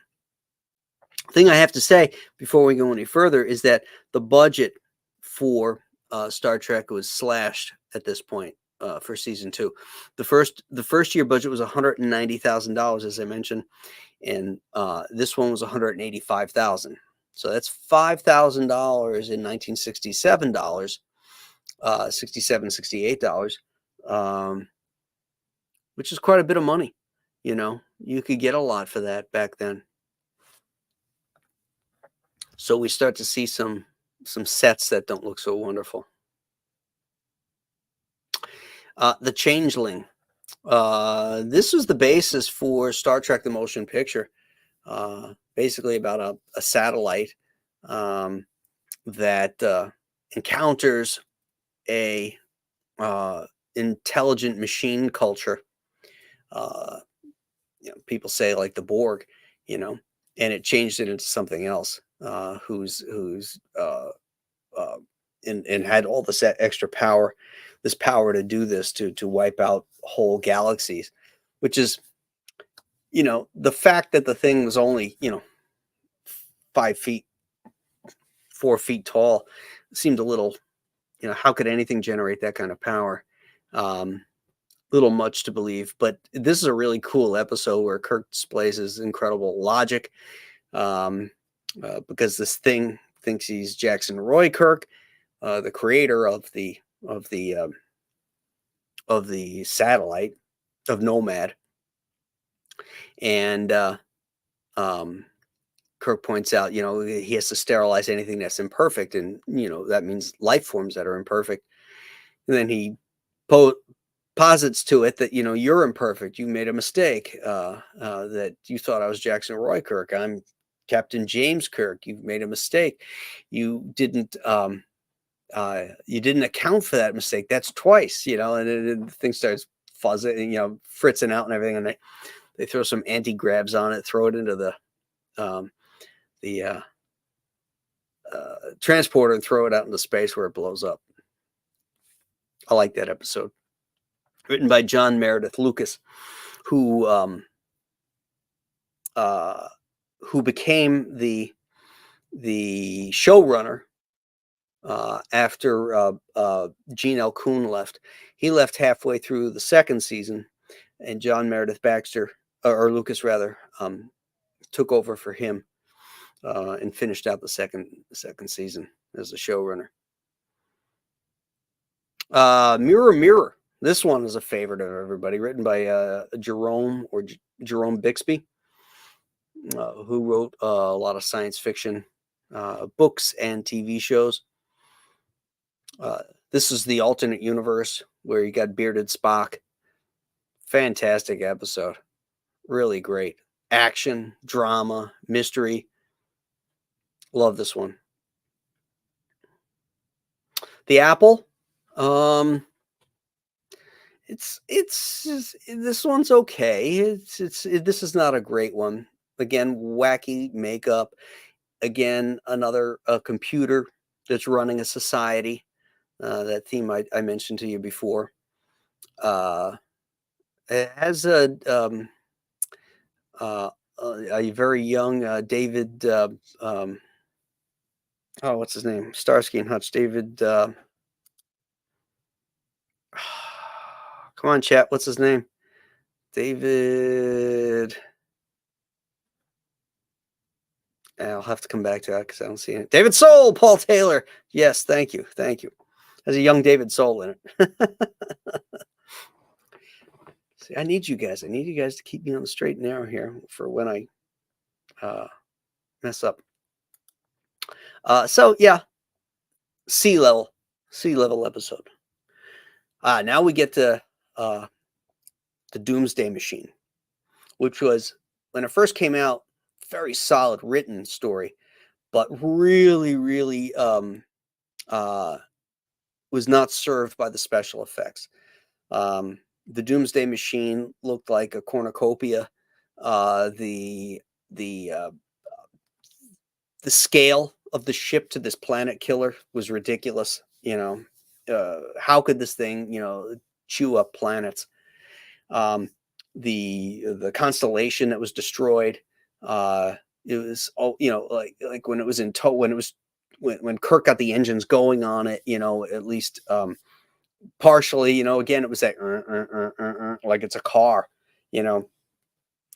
Thing I have to say before we go any further is that the budget for Star Trek was slashed at this point for season 2. The first year budget was $190,000, as I mentioned, and this one was $185,000. So that's $5,000 in 1967 dollars, $68, which is quite a bit of money. You could get a lot for that back then. So we start to see some sets that don't look so wonderful. The Changeling. This was the basis for Star Trek: The Motion Picture. Basically about a satellite that encounters a intelligent machine culture. People say like the Borg, and it changed it into something else. Who's and had all this extra power, this power to do this, to wipe out whole galaxies, which is, the fact that the thing was only 5 feet, 4 feet tall seemed a little, how could anything generate that kind of power? Little much to believe, but this is a really cool episode where Kirk displays his incredible logic, because this thing thinks he's Jackson Roy Kirk, the creator of the satellite of Nomad, and Kirk points out, he has to sterilize anything that's imperfect, and that means life forms that are imperfect. And then he posits to it that you're imperfect. You made a mistake. That you thought I was Jackson Roy Kirk. I'm Captain James Kirk. You've made a mistake. You didn't account for that mistake. That's twice. And the thing starts fuzzing, fritzing out and everything. And they throw some anti-gravs on it, throw it into the transporter, and throw it out into space where it blows up. I like that episode. Written by John Meredith Lucas, who became the showrunner after Gene L. Kuhn left. He left halfway through the second season, and John Meredith Baxter, or Lucas rather, took over for him and finished out the second season as the showrunner. Mirror, Mirror. This one is a favorite of everybody, written by Jerome Bixby, who wrote a lot of science fiction books and TV shows. This is the alternate universe where you got bearded Spock. Fantastic episode. Really great. Action, drama, mystery. Love this one. The Apple. It's this one's okay. This is not a great one. Again, wacky makeup. Again, another computer that's running a society. That theme I mentioned to you before. It has a very young David. What's his name? Starsky and Hutch. David. Come on, chat. What's his name? David. I'll have to come back to that because I don't see it. David Soul, Paul Taylor. Yes, thank you. There's a young David Soul in it. See, I need you guys. To keep me on the straight and narrow here for when I mess up. So yeah, sea level episode. Now we get to the Doomsday Machine, which was, when it first came out, very solid written story, but really was not served by the special effects. The Doomsday Machine looked like a cornucopia. The scale of the ship to this planet killer was ridiculous. How could this thing, chew up planets? The constellation that was destroyed. It was like when it was in tow, when Kirk got the engines going on it, at least partially, again, it was that like it's a car,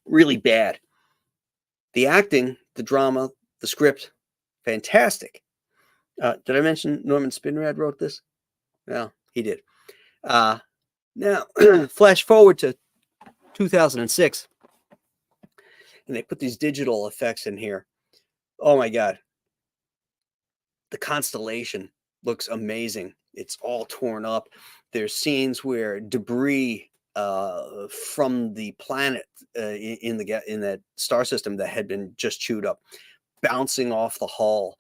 really bad. The acting, the drama, the script, fantastic. Did I mention Norman Spinrad wrote this? Yeah, he did. Now, flash forward to 2006, and they put these digital effects in here. Oh my God. The constellation looks amazing. It's all torn up. There's scenes where debris from the planet in that star system that had been just chewed up, bouncing off the hull.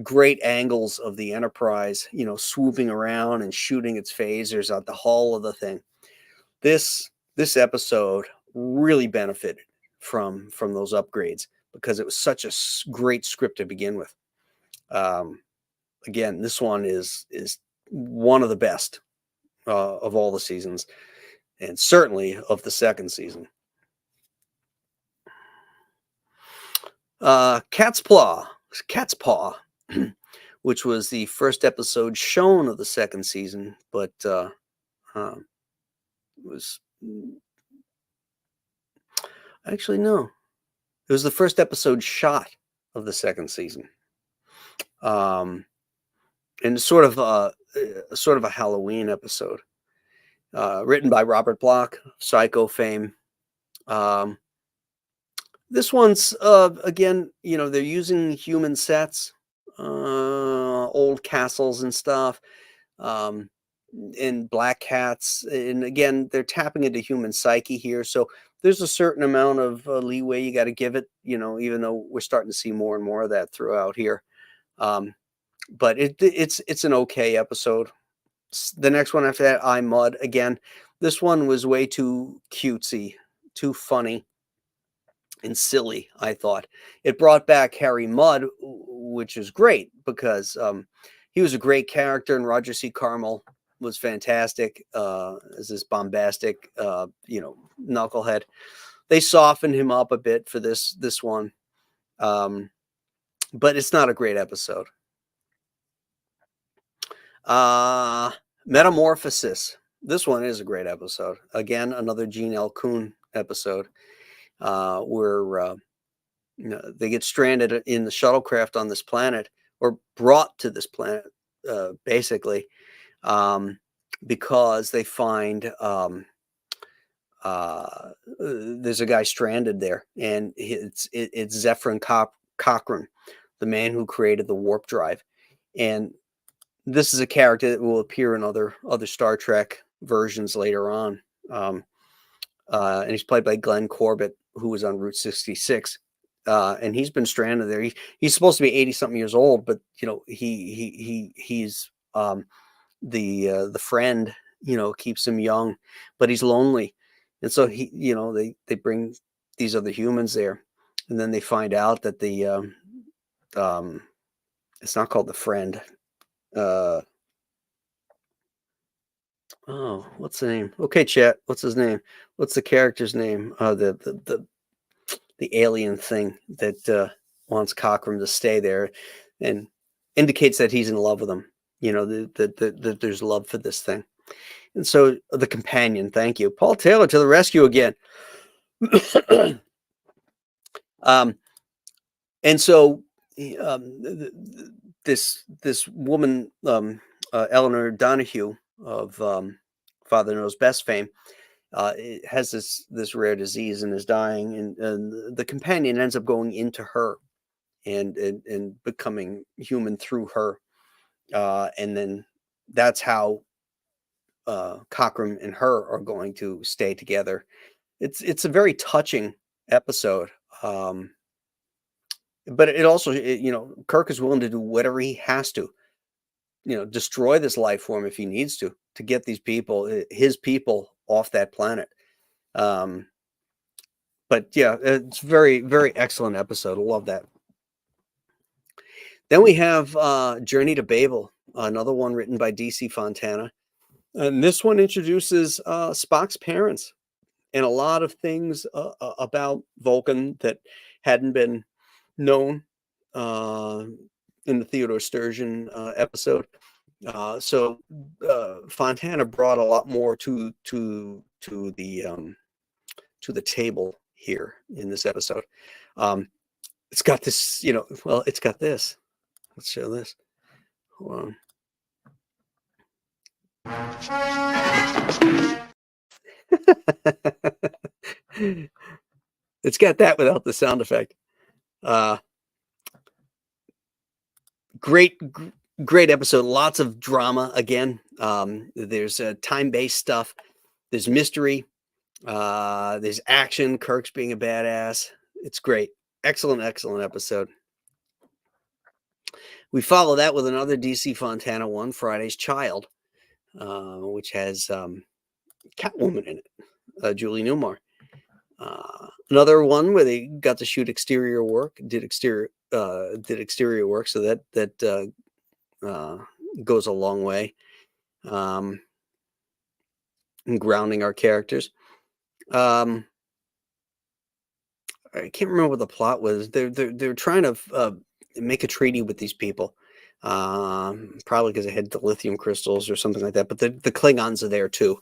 Great angles of the Enterprise, swooping around and shooting its phasers at the hull of the thing. This episode really benefited from those upgrades because it was such a great script to begin with. Again, this one is one of the best of all the seasons, and certainly of the second season. Cat's Paw, which was the first episode shown of the second season, but was actually no, it was the first episode shot of the second season, and sort of a Halloween episode, written by Robert Bloch, Psycho fame. This one's again, they're using human sets, old castles and stuff, and black cats, and again, they're tapping into human psyche here. So there's a certain amount of leeway you got to give it, even though we're starting to see more and more of that throughout here. But it's an okay episode. The next one after that, I Mud. Again, this one was way too cutesy, too funny and silly, I thought. It brought back Harry Mudd, which is great because he was a great character, and Roger C. Carmel was fantastic as this bombastic, knucklehead. They softened him up a bit for this one, but it's not a great episode. Metamorphosis. This one is a great episode. Again, another Gene L. Coon episode. Where they get stranded in the shuttlecraft on this planet, or brought to this planet, basically, because they find there's a guy stranded there, and it's Zefram Cochrane, the man who created the warp drive, and this is a character that will appear in other Star Trek versions later on. And he's played by Glenn Corbett, who was on Route 66, and he's been stranded there. He's supposed to be 80-something years old, but he's the friend, keeps him young, but he's lonely, and so they bring these other humans there, and then they find out that the it's not called the Friend. Oh, what's the name? Okay, chat. What's his name? What's the character's name? The alien thing that wants Cochrane to stay there, and indicates that he's in love with him. That there's love for this thing. And so the companion. Thank you, Paul Taylor, to the rescue again. And so this woman, Eleanor Donahue of Father Knows Best fame, has this rare disease and is dying, and the companion ends up going into her and becoming human through her, and then that's how Cochrane and her are going to stay together. It's a very touching episode, but it also, Kirk is willing to do whatever he has to, destroy this life form if he needs to get these people, his people, off that planet. But yeah, it's very, very excellent episode. I love that. Then we have Journey to Babel, another one written by DC Fontana. And this one introduces Spock's parents and a lot of things about Vulcan that hadn't been known in the Theodore Sturgeon episode. So Fontana brought a lot more to the table here in this episode. It's got this, it's got this. Let's show this. Hold on. It's got that without the sound effect. Great episode. Lots of drama again. There's time-based stuff. There's mystery. There's action. Kirk's being a badass. It's great. Excellent episode. We follow that with another DC Fontana one, Friday's Child, which has Catwoman in it, Julie Newmar. Another one where they got to shoot exterior work, did exterior work, so that goes a long way in grounding our characters. I can't remember what the plot was. They're trying to make a treaty with these people, probably because they had the lithium crystals or something like that. But the Klingons are there too,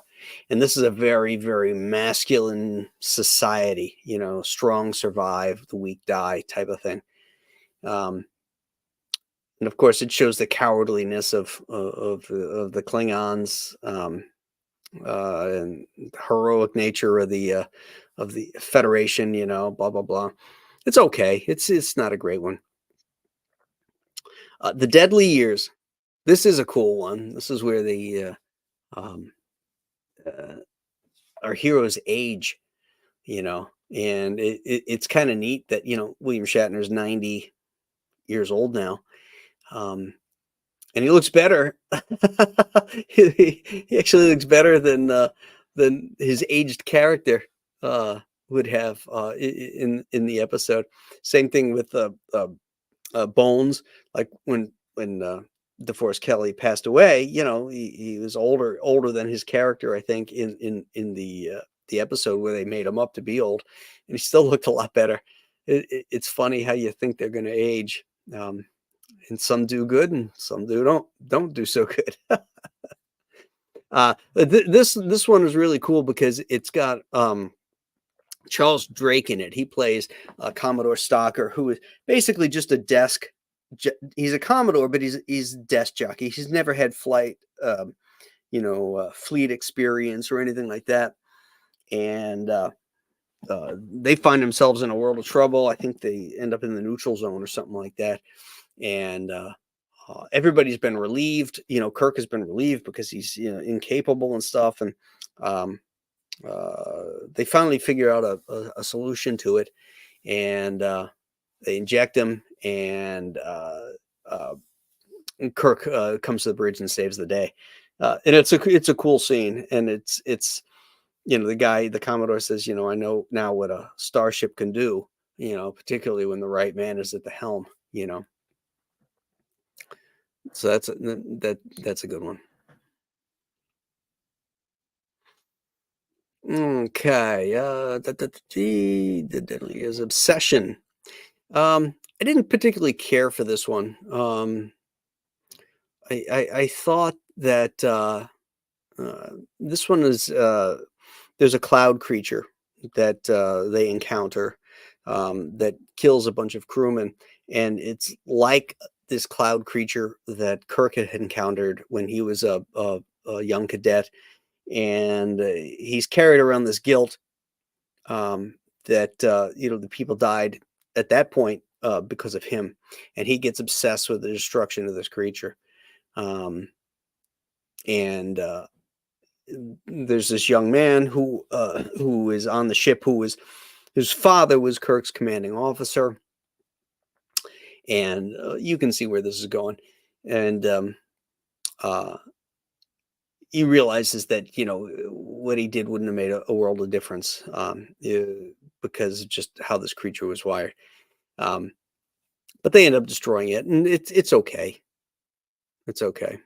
and this is a very, very masculine society. You know, strong survive, the weak die type of thing. And of course, it shows the cowardliness of the Klingons, and heroic nature of the Federation. You know, blah blah blah. It's okay. It's not a great one. The Deadly Years. This is a cool one. This is where our heroes age, you know, and it's kind of neat that, you know, William Shatner's 90 years old now, and he looks better. He actually looks better than his aged character would have in the episode. Same thing with Bones. Like when DeForest Kelley passed away, you know, he was older than his character, I think, in the episode where they made him up to be old, and he still looked a lot better. It's funny how you think they're going to age, and some do good and some don't do so good. This one is really cool because it's got Charles Drake in it. He plays Commodore Stalker, who is basically just a desk. He's a Commodore, but he's a desk jockey. He's never had flight, fleet experience or anything like that. And they find themselves in a world of trouble. I think they end up in the neutral zone or something like that. And everybody's been relieved. You know, Kirk has been relieved because he's, you know, incapable and stuff. And they finally figure out a solution to it, and they inject him, and Kirk comes to the bridge and saves the day. And it's a cool scene, and it's you know, the Commodore says, you know, I know now what a starship can do, you know, particularly when the right man is at the helm, you know. So that's a good one. Okay, the Deadly is Obsession. I didn't particularly care for this one. I thought that this one is there's a cloud creature that they encounter that kills a bunch of crewmen, and it's like this cloud creature that Kirk had encountered when he was a young cadet. And he's carried around this guilt that you know, the people died at that point because of him, and he gets obsessed with the destruction of this creature. And there's this young man who is on the ship, whose father was Kirk's commanding officer, and you can see where this is going. And he realizes that, you know, what he did wouldn't have made a world of difference because of just how this creature was wired. But they end up destroying it, and it's okay. It's okay.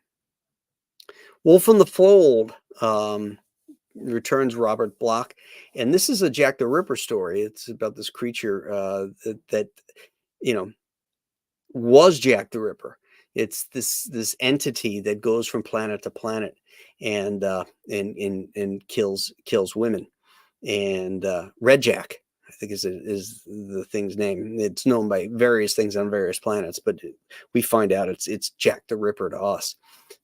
Wolf in the Fold returns Robert Bloch, and this is a Jack the Ripper story. It's about this creature that you know, was Jack the Ripper. It's this entity that goes from planet to planet and kills women. And Red Jack, I think, is the thing's name. It's known by various things on various planets, but we find out it's Jack the Ripper to us.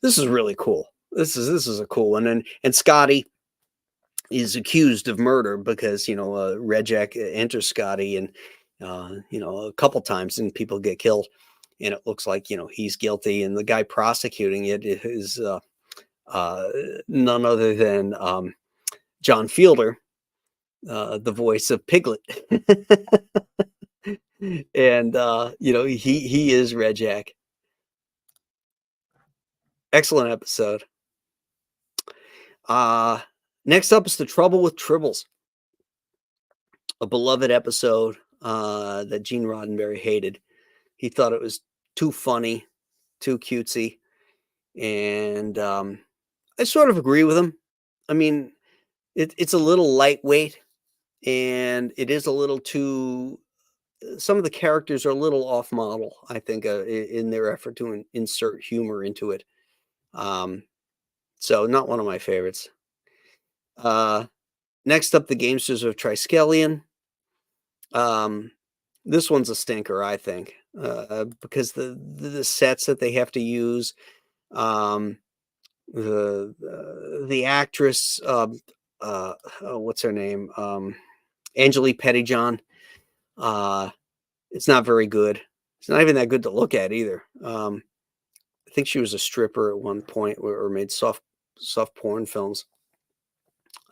This is really cool. This is a cool one. And Scotty is accused of murder because, you know, Red Jack enters Scotty, and you know, a couple times, and people get killed. And it looks like, you know, he's guilty, and the guy prosecuting it is none other than John Fielder, the voice of Piglet. And he is Red Jack. Excellent episode. Next up is The Trouble with Tribbles, a beloved episode that Gene Roddenberry hated. He thought it was too funny, too cutesy, and I sort of agree with him. I mean, it's a little lightweight, and it is a little too. Some of the characters are a little off model, I think, in their effort to insert humor into it. So not one of my favorites. Next up, The Gamesters of Triskelion. This one's a stinker, I think, because the sets that they have to use, the actress, what's her name, Angelique Pettyjohn. It's not very good. It's not even that good to look at either. I think she was a stripper at one point, or made soft porn films.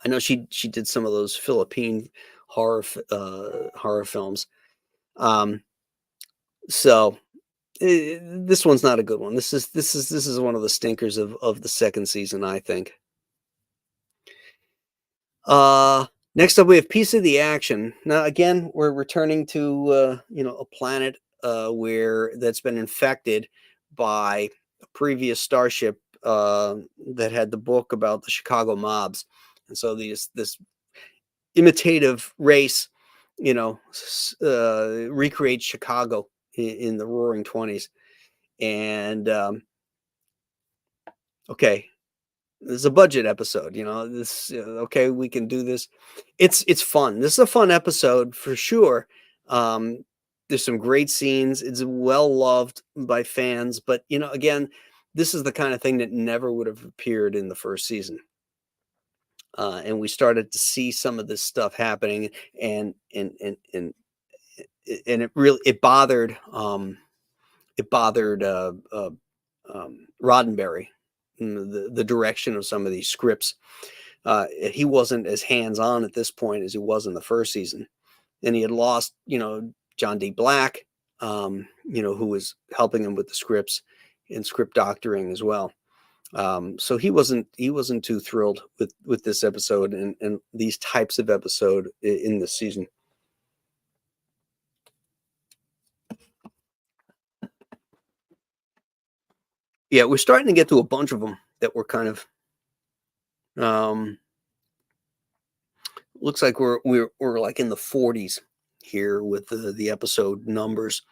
I know she did some of those Philippine horror films. So this one's not a good one. This is one of the stinkers of the second season, I think. Next up, we have Piece of the Action. Now, again, we're returning to a planet where that's been infected by a previous starship that had the book about the Chicago mobs, and so this imitative race, recreates Chicago in the Roaring '20s, and okay. This is a budget episode, okay, we can do this. It's fun. This is a fun episode for sure. There's some great scenes. It's well loved by fans, but again, this is the kind of thing that never would have appeared in the first season. And we started to see some of this stuff happening, and it bothered Roddenberry, the direction of some of these scripts. He wasn't as hands-on at this point as he was in the first season, and he had lost John D. Black, who was helping him with the scripts and script doctoring as well. So he wasn't too thrilled with this episode and these types of episode in this season. Yeah, we're starting to get to a bunch of them that were kind of looks like we're like in the 40s here with the episode numbers,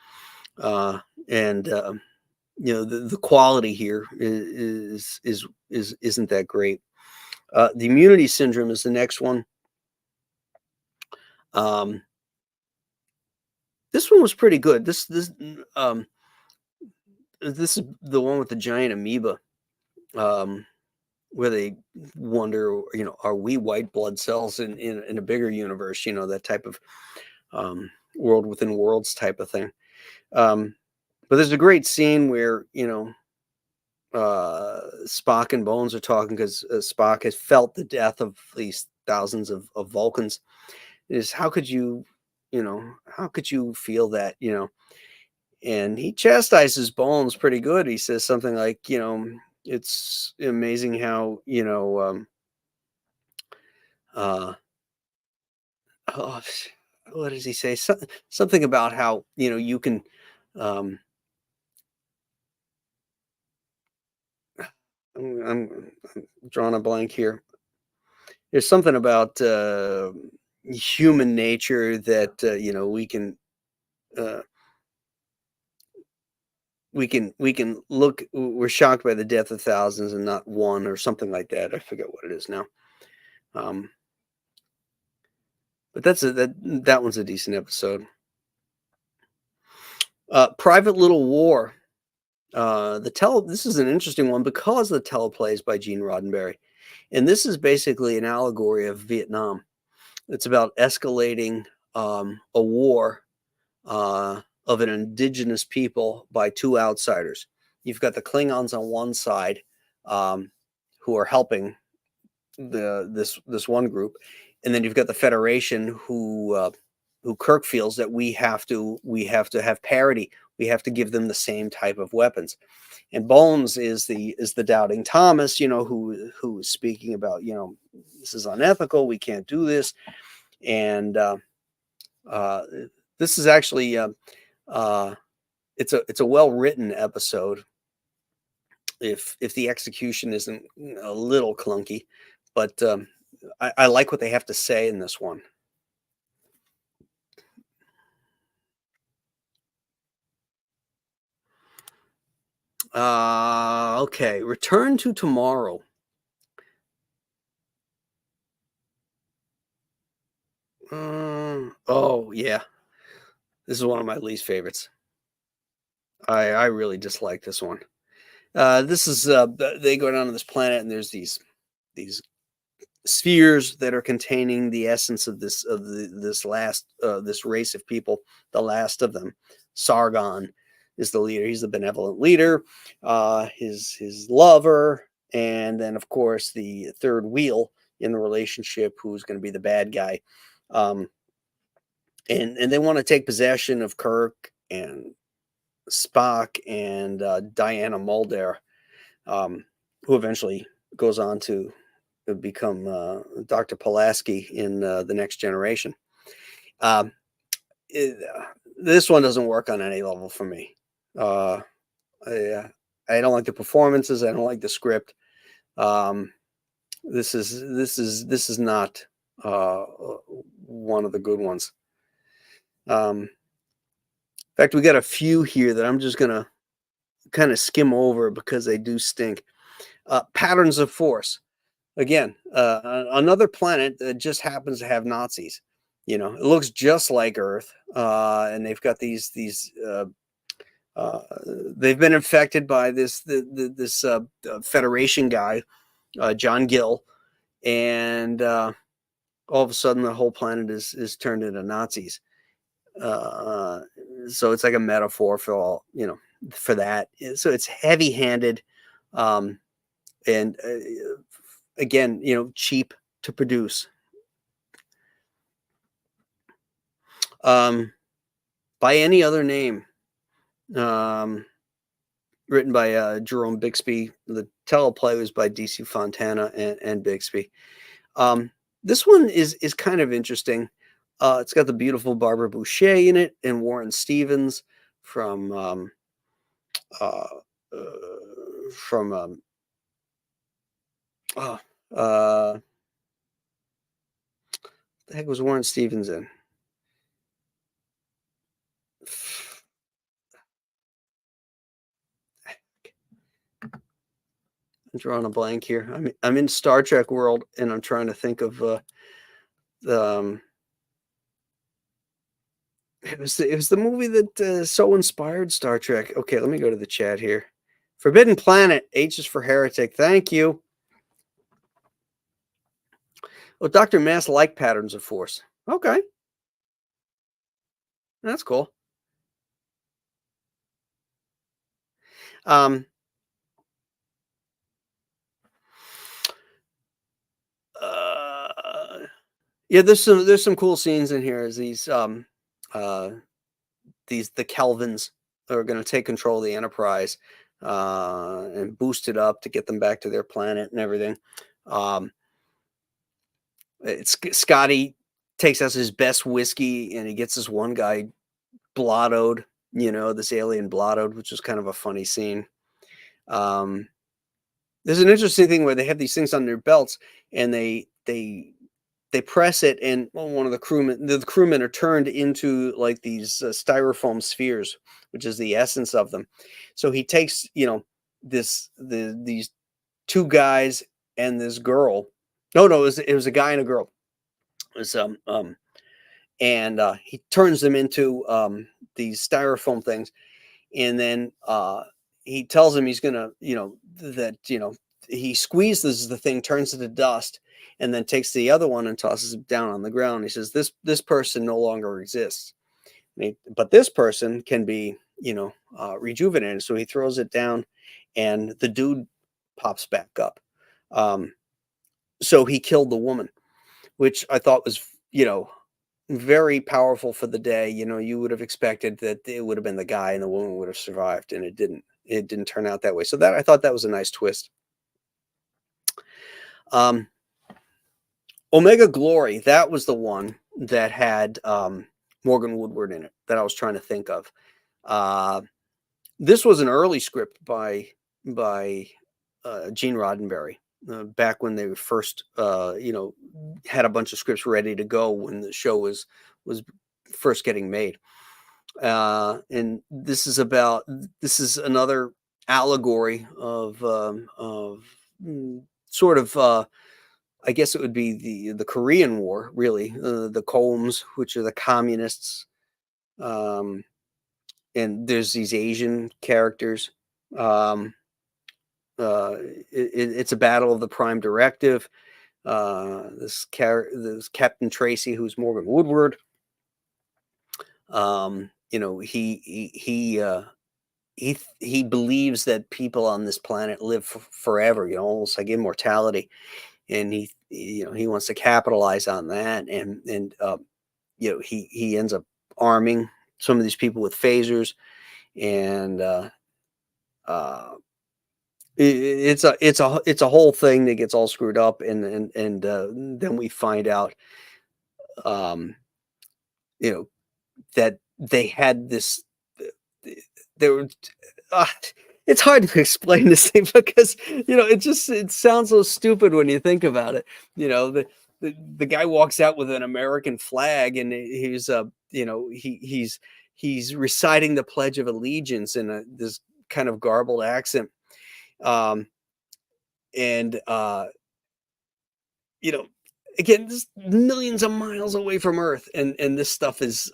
and the quality here isn't that great. The Immunity Syndrome is the next one. This one was pretty good. This is the one with the giant amoeba, where they wonder, are we white blood cells in a bigger universe? That type of world within worlds type of thing. But there's a great scene where Spock and Bones are talking, because Spock has felt the death of these thousands of Vulcans. How could you feel that, and he chastises Bones pretty good. He says something like, it's amazing how, what does he say? Something about how, you can, I'm drawing a blank here. There's something about human nature that we can look. We're shocked by the death of thousands and not one, or something like that. I forget what it is now. But that one's a decent episode. Private Little War. This is an interesting one because the teleplays by Gene Roddenberry, and this is basically an allegory of Vietnam. It's about escalating a war of an indigenous people by two outsiders. You've got the Klingons on one side, who are helping this one group, and then you've got the Federation who Kirk feels that we have to have parity. We have to give them the same type of weapons. And Bones is the doubting Thomas, who is speaking about, this is unethical. We can't do this. And uh, this is actually it's a well written episode. If the execution isn't a little clunky, but I like what they have to say in this one. Okay, Return to Tomorrow. Oh yeah, this is one of my least favorites. I really dislike this one. This is they go down to this planet, and there's these spheres that are containing the essence of this race of people. The last of them, Sargon, is the leader. He's the benevolent leader. His lover, and then of course the third wheel in the relationship, who's going to be the bad guy. And they want to take possession of Kirk and Spock and Diana Muldaur, who eventually goes on to become Dr. Pulaski in the Next Generation. This one doesn't work on any level for me. I don't like the performances. I don't like the script. This is not one of the good ones. In fact, we got a few here that I'm just gonna kind of skim over because they do stink. Patterns of Force. Again, another planet that just happens to have Nazis. It looks just like Earth, and they've got these. They've been infected by this Federation guy, John Gill, and all of a sudden the whole planet is turned into Nazis. So it's like a metaphor for all, for that. So it's heavy-handed, and again, cheap to produce. By Any Other Name, written by Jerome Bixby. The teleplay was by DC Fontana and Bixby. This one is kind of interesting. It's got the beautiful Barbara Boucher in it and Warren Stevens from what the heck was Warren Stevens in? I'm drawing a blank here. I'm in Star Trek world, and I'm trying to think of it was the movie that so inspired Star Trek. Okay, let me go to the chat here. Forbidden Planet. H is for heretic. Thank you. Oh, Dr. Mass liked Patterns of Force. Okay, that's cool. Yeah, there's some cool scenes in here. As these the Kelvins are going to take control of the Enterprise and boost it up to get them back to their planet and everything. Scotty takes out his best whiskey, and he gets this one guy blottoed, this alien blottoed, which is kind of a funny scene. There's an interesting thing where they have these things on their belts, and they press it, and one of the crewmen are turned into like these styrofoam spheres, which is the essence of them. So he takes, these two guys and this girl. No, it was a guy and a girl. It was and he turns them into these styrofoam things, and then he tells him he's gonna, he squeezes the thing, turns it to dust, and then takes the other one and tosses it down on the ground. He says, this person no longer exists, but this person can be, rejuvenated. So he throws it down, and the dude pops back up. So he killed the woman, which I thought was, very powerful for the day. You would have expected that it would have been the guy and the woman would have survived, and it didn't. It didn't turn out that way. So that I thought that was a nice twist. Um, Omega Glory, that was the one that had Morgan Woodward in it that I was trying to think of. This was an early script by Gene Roddenberry, back when they first had a bunch of scripts ready to go when the show was first getting made. And this is another allegory of sort of I guess it would be the Korean War, really. The Combs, which are the communists, and there's these Asian characters. It's a battle of the Prime Directive. This Captain Tracy, who's Morgan Woodward. He believes that people on this planet live forever. Almost like immortality, and he wants to capitalize on that, and he ends up arming some of these people with phasers, and it's a whole thing that gets all screwed up, and then we find out, that they had this. They were. It's hard to explain this thing because it sounds so stupid when you think about it. The guy walks out with an American flag, and he's he's reciting the Pledge of Allegiance in this kind of garbled accent. And again, this millions of miles away from Earth, and this stuff is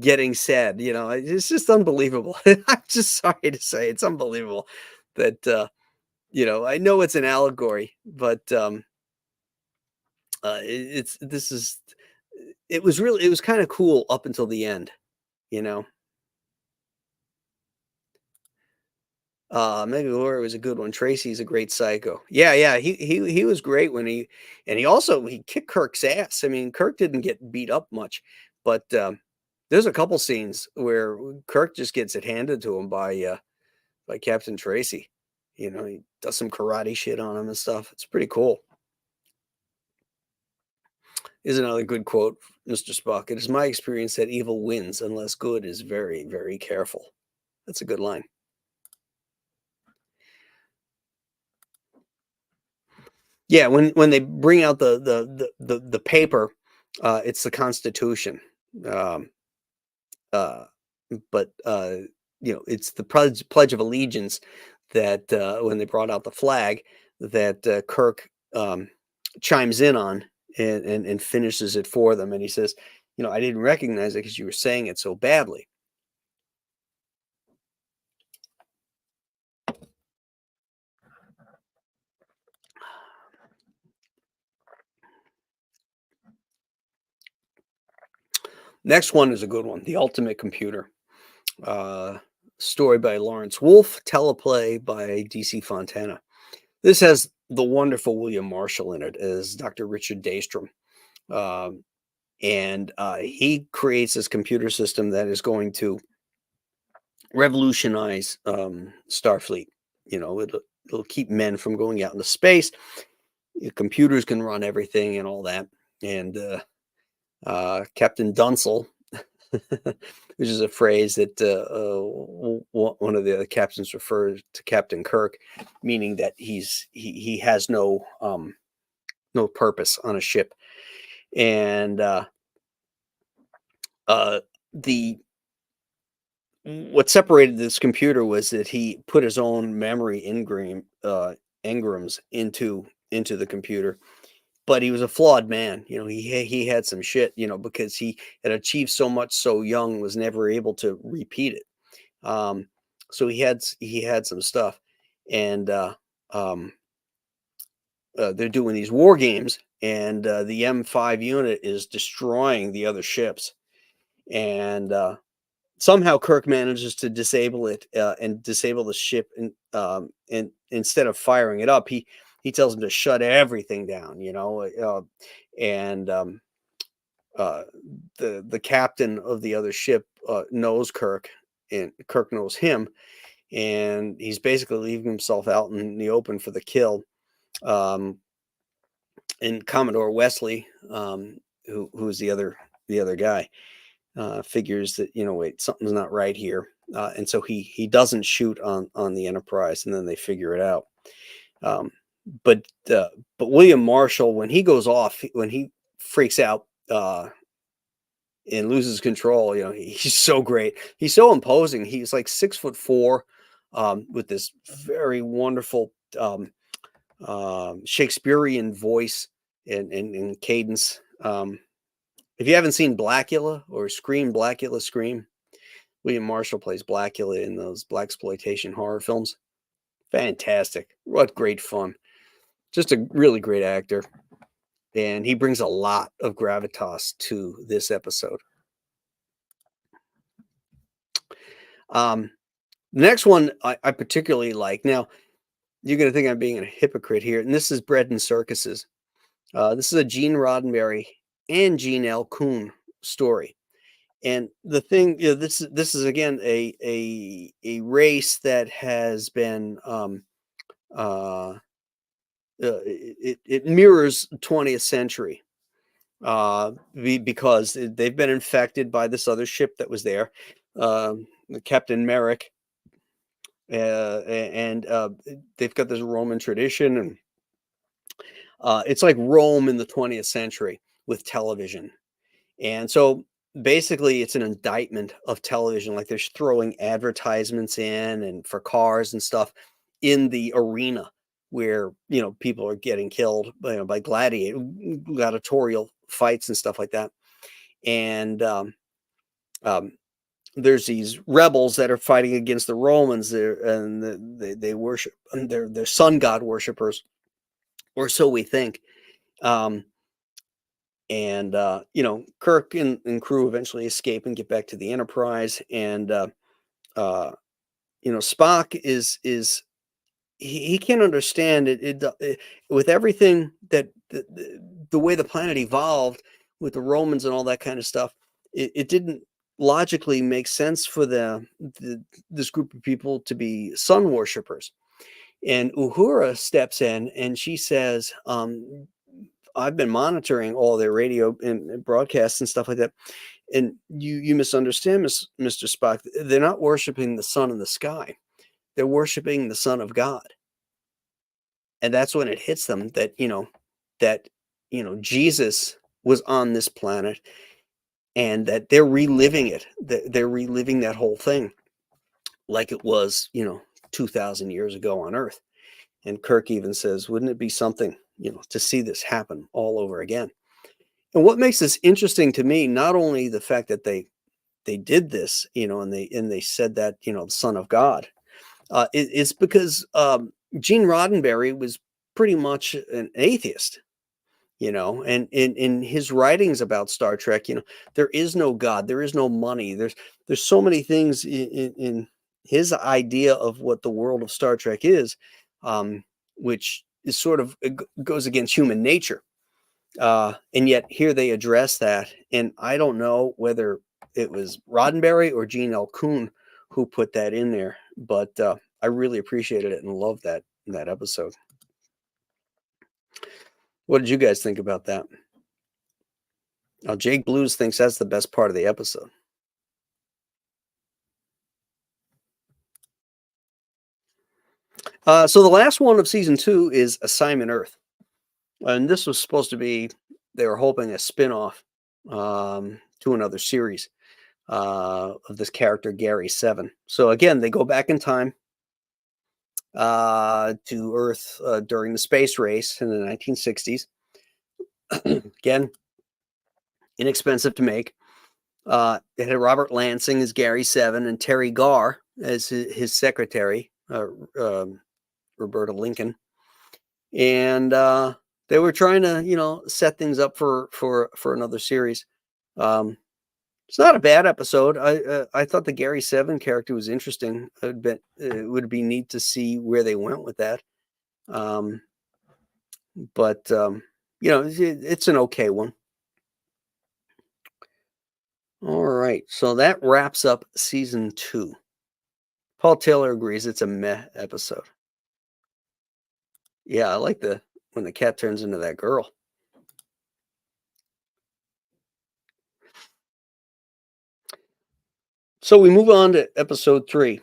getting said. It's just unbelievable. I'm just sorry to say, it's unbelievable that I know it's an allegory, but it was kind of cool up until the end. Mega Glory was a good one. Tracy's a great psycho. Yeah, he was great when he kicked Kirk's ass. I mean, Kirk didn't get beat up much, but there's a couple scenes where Kirk just gets it handed to him by Captain Tracy. He does some karate shit on him and stuff. It's pretty cool. Here's another good quote, Mr. Spock. It is my experience that evil wins unless good is very, very careful. That's a good line. Yeah, when they bring out the paper, it's the Constitution, but it's the Pledge of Allegiance that when they brought out the flag that Kirk chimes in on and finishes it for them, and he says, I didn't recognize it because you were saying it so badly. Next one is a good one. The Ultimate Computer. Story by Lawrence Wolfe. Teleplay by D.C. Fontana. This has the wonderful William Marshall in it as Dr. Richard Daystrom. And he creates this computer system that is going to revolutionize Starfleet. It'll keep men from going out into space. Computers can run everything and all that. And Captain Dunsel, which is a phrase that one of the other captains refers to Captain Kirk, meaning that he has no purpose on a ship. And what separated this computer was that he put his own memory engrams into the computer. But he was a flawed man. He had some shit, because he had achieved so much so young, was never able to repeat it. So he had some stuff, and they're doing these war games, and the M5 unit is destroying the other ships, and somehow Kirk manages to disable it and disable the ship, and instead of firing it up, he tells him to shut everything down, and the captain of the other ship knows Kirk, and Kirk knows him, and he's basically leaving himself out in the open for the kill. Um, and Commodore Wesley, who's the other guy, figures that, wait, something's not right here, and so he doesn't shoot on the Enterprise, and then they figure it out. Um, but William Marshall, when he goes off, when he freaks out and loses control, he's so great. He's so imposing. He's like 6'4", with this very wonderful Shakespearean voice and cadence. If you haven't seen Blackula or Scream, Blackula Scream, William Marshall plays Blackula in those blaxploitation horror films. Fantastic. What great fun. Just a really great actor. And he brings a lot of gravitas to this episode. The next one I particularly like. Now, you're going to think I'm being a hypocrite here, and this is Bread and Circuses. This is a Gene Roddenberry and Gene L. Kuhn story. And the thing, this is again a race that has been it mirrors 20th century because they've been infected by this other ship that was there, Captain Merrick, and they've got this Roman tradition, and it's like Rome in the 20th century with television. And so basically it's an indictment of television. Like they're throwing advertisements in and for cars and stuff in the arena where, people are getting killed by gladiatorial fights and stuff like that. And there's these rebels that are fighting against the Romans there, and they worship, and they're sun god worshippers, or so we think. And Kirk and crew eventually escape and get back to the Enterprise, and Spock is he can't understand it, with everything that the way the planet evolved with the Romans and all that kind of stuff. It didn't logically make sense for this group of people to be sun worshippers. And Uhura steps in and she says, I've been monitoring all their radio and broadcasts and stuff like that, and you misunderstand, Mr. Spock. They're not worshiping the sun in the sky. They're worshiping the Son of God. And that's when it hits them that, Jesus was on this planet, and that they're reliving it. They're reliving that whole thing like it was, 2,000 years ago on Earth. And Kirk even says, wouldn't it be something, to see this happen all over again? And what makes this interesting to me, not only the fact that they did this, and they said that, the Son of God, it's because Gene Roddenberry was pretty much an atheist, and in his writings about Star Trek, there is no God, there is no money. There's so many things in his idea of what the world of Star Trek is, which is sort of, it goes against human nature. And yet here they address that. And I don't know whether it was Roddenberry or Gene L. Kuhn who put that in there, but I really appreciated it and loved that episode. What did you guys think about that? Now, Jake Blues thinks that's the best part of the episode. So the last one of season 2 is Assignment Earth. And this was supposed to be, they were hoping, a spin-off to another series of this character, Gary 7. So again, they go back in time to Earth during the space race in the 1960s. Again, inexpensive to make. It had Robert Lansing as Gary 7 and Terry Garr as his secretary, Roberta Lincoln. And they were trying to, set things up for another series. It's not a bad episode. I thought the Gary Seven character was interesting. It would be neat to see where they went with that. But it's an okay one. All right, so that wraps up season 2. Paul Taylor agrees it's a meh episode. Yeah, I like when the cat turns into that girl. So we move on to episode 3.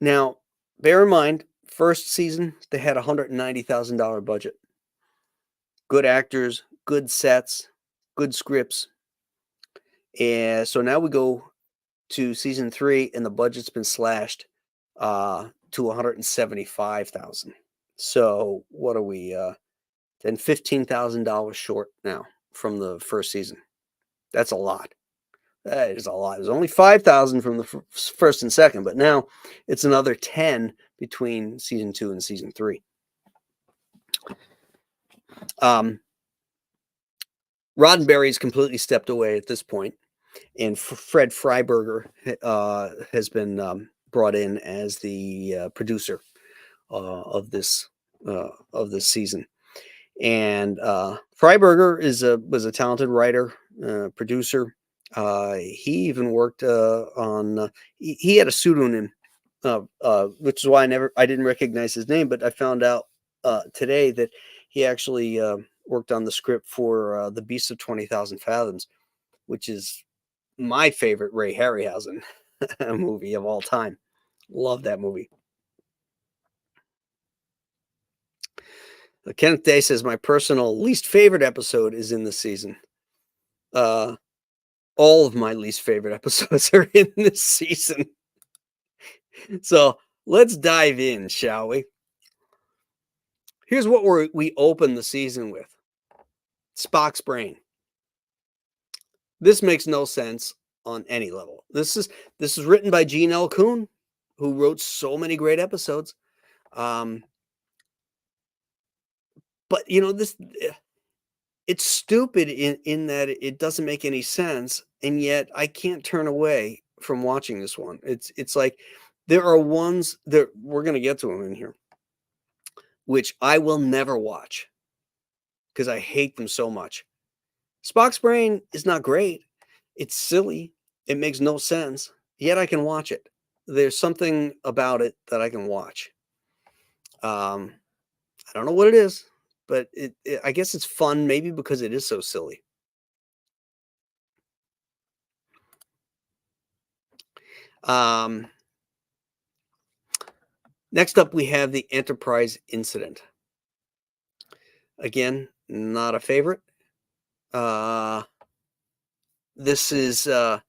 Now, bear in mind, first season they had $190,000 budget. Good actors, good sets, good scripts. And so now we go to season 3 and the budget's been slashed to $175,000. So what are we then $15,000 short now from the first season. That's a lot. That is a lot. It was only 5,000 from the first and second, but now it's another 10 between season 2 and season 3. Roddenberry's completely stepped away at this point, and Fred Freiberger has been brought in as the producer of this season. And Freiberger was a talented writer, producer. He even worked on. He had a pseudonym, which is why I didn't recognize his name. But I found out today that he actually worked on the script for The Beast of 20,000 Fathoms, which is my favorite Ray Harryhausen movie of all time. Love that movie. Kenneth Day says my personal least favorite episode is in this season. All of my least favorite episodes are in this season. So let's dive in, shall we? Here's what we open the season with. Spock's brain. This makes no sense on any level. This is written by Gene L. Coon, who wrote so many great episodes. But it's stupid in that it doesn't make any sense, and yet I can't turn away from watching this one. It's like there are ones that we're going to get to them in here, which I will never watch because I hate them so much. Spock's brain is not great. It's silly. It makes no sense. Yet I can watch it. There's something about it that I can watch. I don't know what it is, but I guess it's fun, maybe because it is so silly. Next up, we have the Enterprise incident. Again, not a favorite. This is the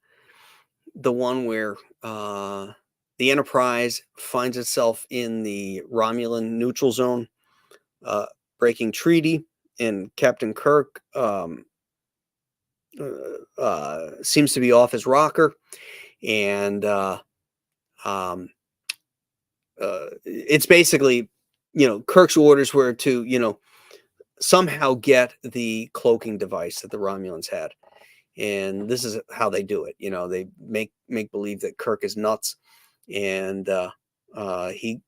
one where the Enterprise finds itself in the Romulan neutral zone, breaking treaty, and Captain Kirk seems to be off his rocker, and it's basically, Kirk's orders were to, somehow get the cloaking device that the Romulans had. And this is how they do it. They make believe that Kirk is nuts, and he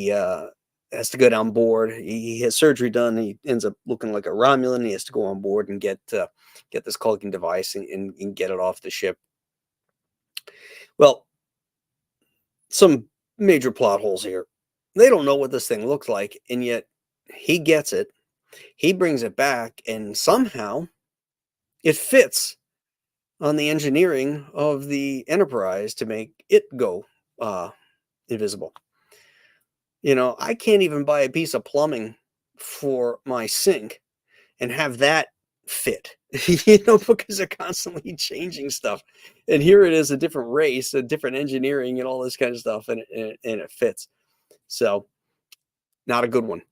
has to go on board. He has surgery done. He ends up looking like a Romulan. He has to go on board and get this cloaking device and get it off the ship. Well, some major plot holes here. They don't know what this thing looks like, and yet he gets it. He brings it back, and somehow it fits on the engineering of the Enterprise to make it go invisible. I can't even buy a piece of plumbing for my sink and have that fit, because they're constantly changing stuff. And here it is, a different race, a different engineering, and all this kind of stuff, and it fits. So, not a good one.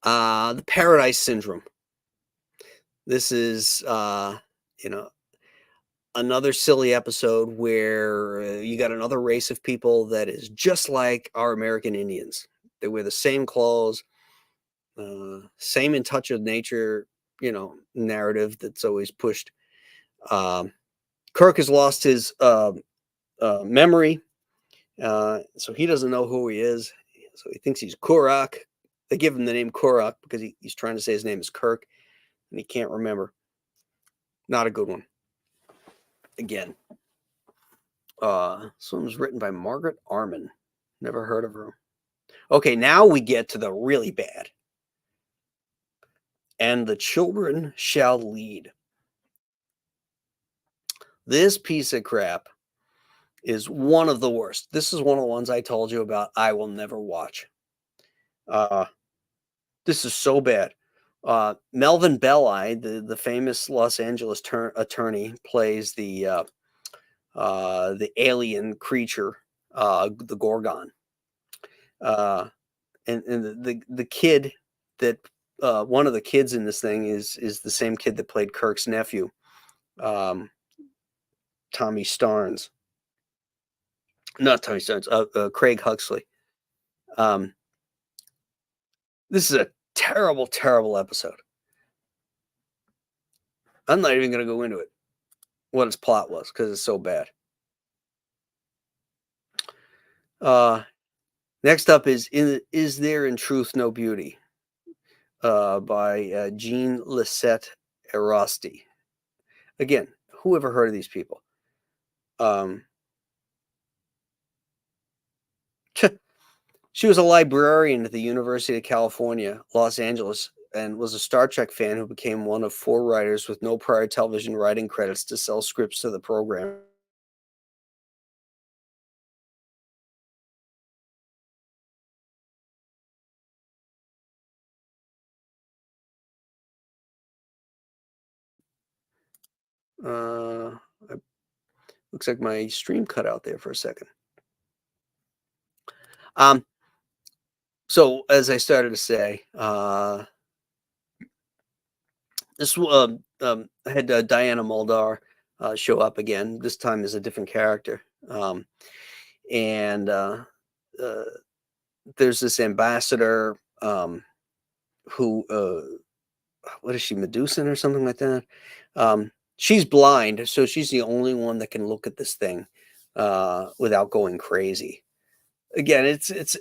The Paradise Syndrome. This is, another silly episode where you got another race of people that is just like our American Indians. They wear the same clothes, same in touch with nature, narrative that's always pushed. Kirk has lost his memory, so he doesn't know who he is. So he thinks he's Korak. They give him the name Korak because he's trying to say his name is Kirk, and he can't remember. Not a good one. Again, this one was written by Margaret Arman. Never heard of her. Okay, now we get to the really bad. And the children shall lead. This piece of crap is one of the worst. This is one of the ones I told you about I will never watch. This is so bad. Melvin Belli, the famous Los Angeles attorney, plays the alien creature, the Gorgon. And the kid that one of the kids in this thing is the same kid that played Kirk's nephew, Tommy Starnes. Not Tommy Starnes, Craig Huxley. This is a terrible, terrible episode. I'm not even going to go into it, what its plot was, because it's so bad. Next up is There in Truth No Beauty? By Jean Lisette Erosti. Again, who ever heard of these people? She was a librarian at the University of California, Los Angeles, and was a Star Trek fan who became one of 4 writers with no prior television writing credits to sell scripts to the program. Looks like my stream cut out there for a second. So as I started to say, this I had Diana Muldaur show up again. This time as a different character, and there's this ambassador who, what is she, Medusan or something like that? She's blind, so she's the only one that can look at this thing without going crazy. Again, it's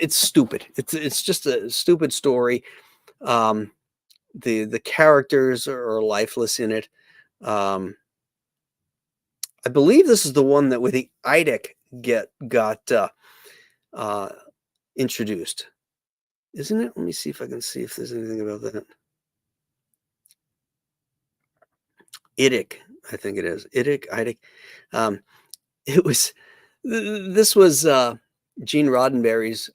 stupid. It's just a stupid story. The characters are lifeless in it. I believe this is the one that with the IDIC got introduced, isn't it? Let me see if I can see if there's anything about that. IDIC, I think it is IDIC. It was this was Gene Roddenberry's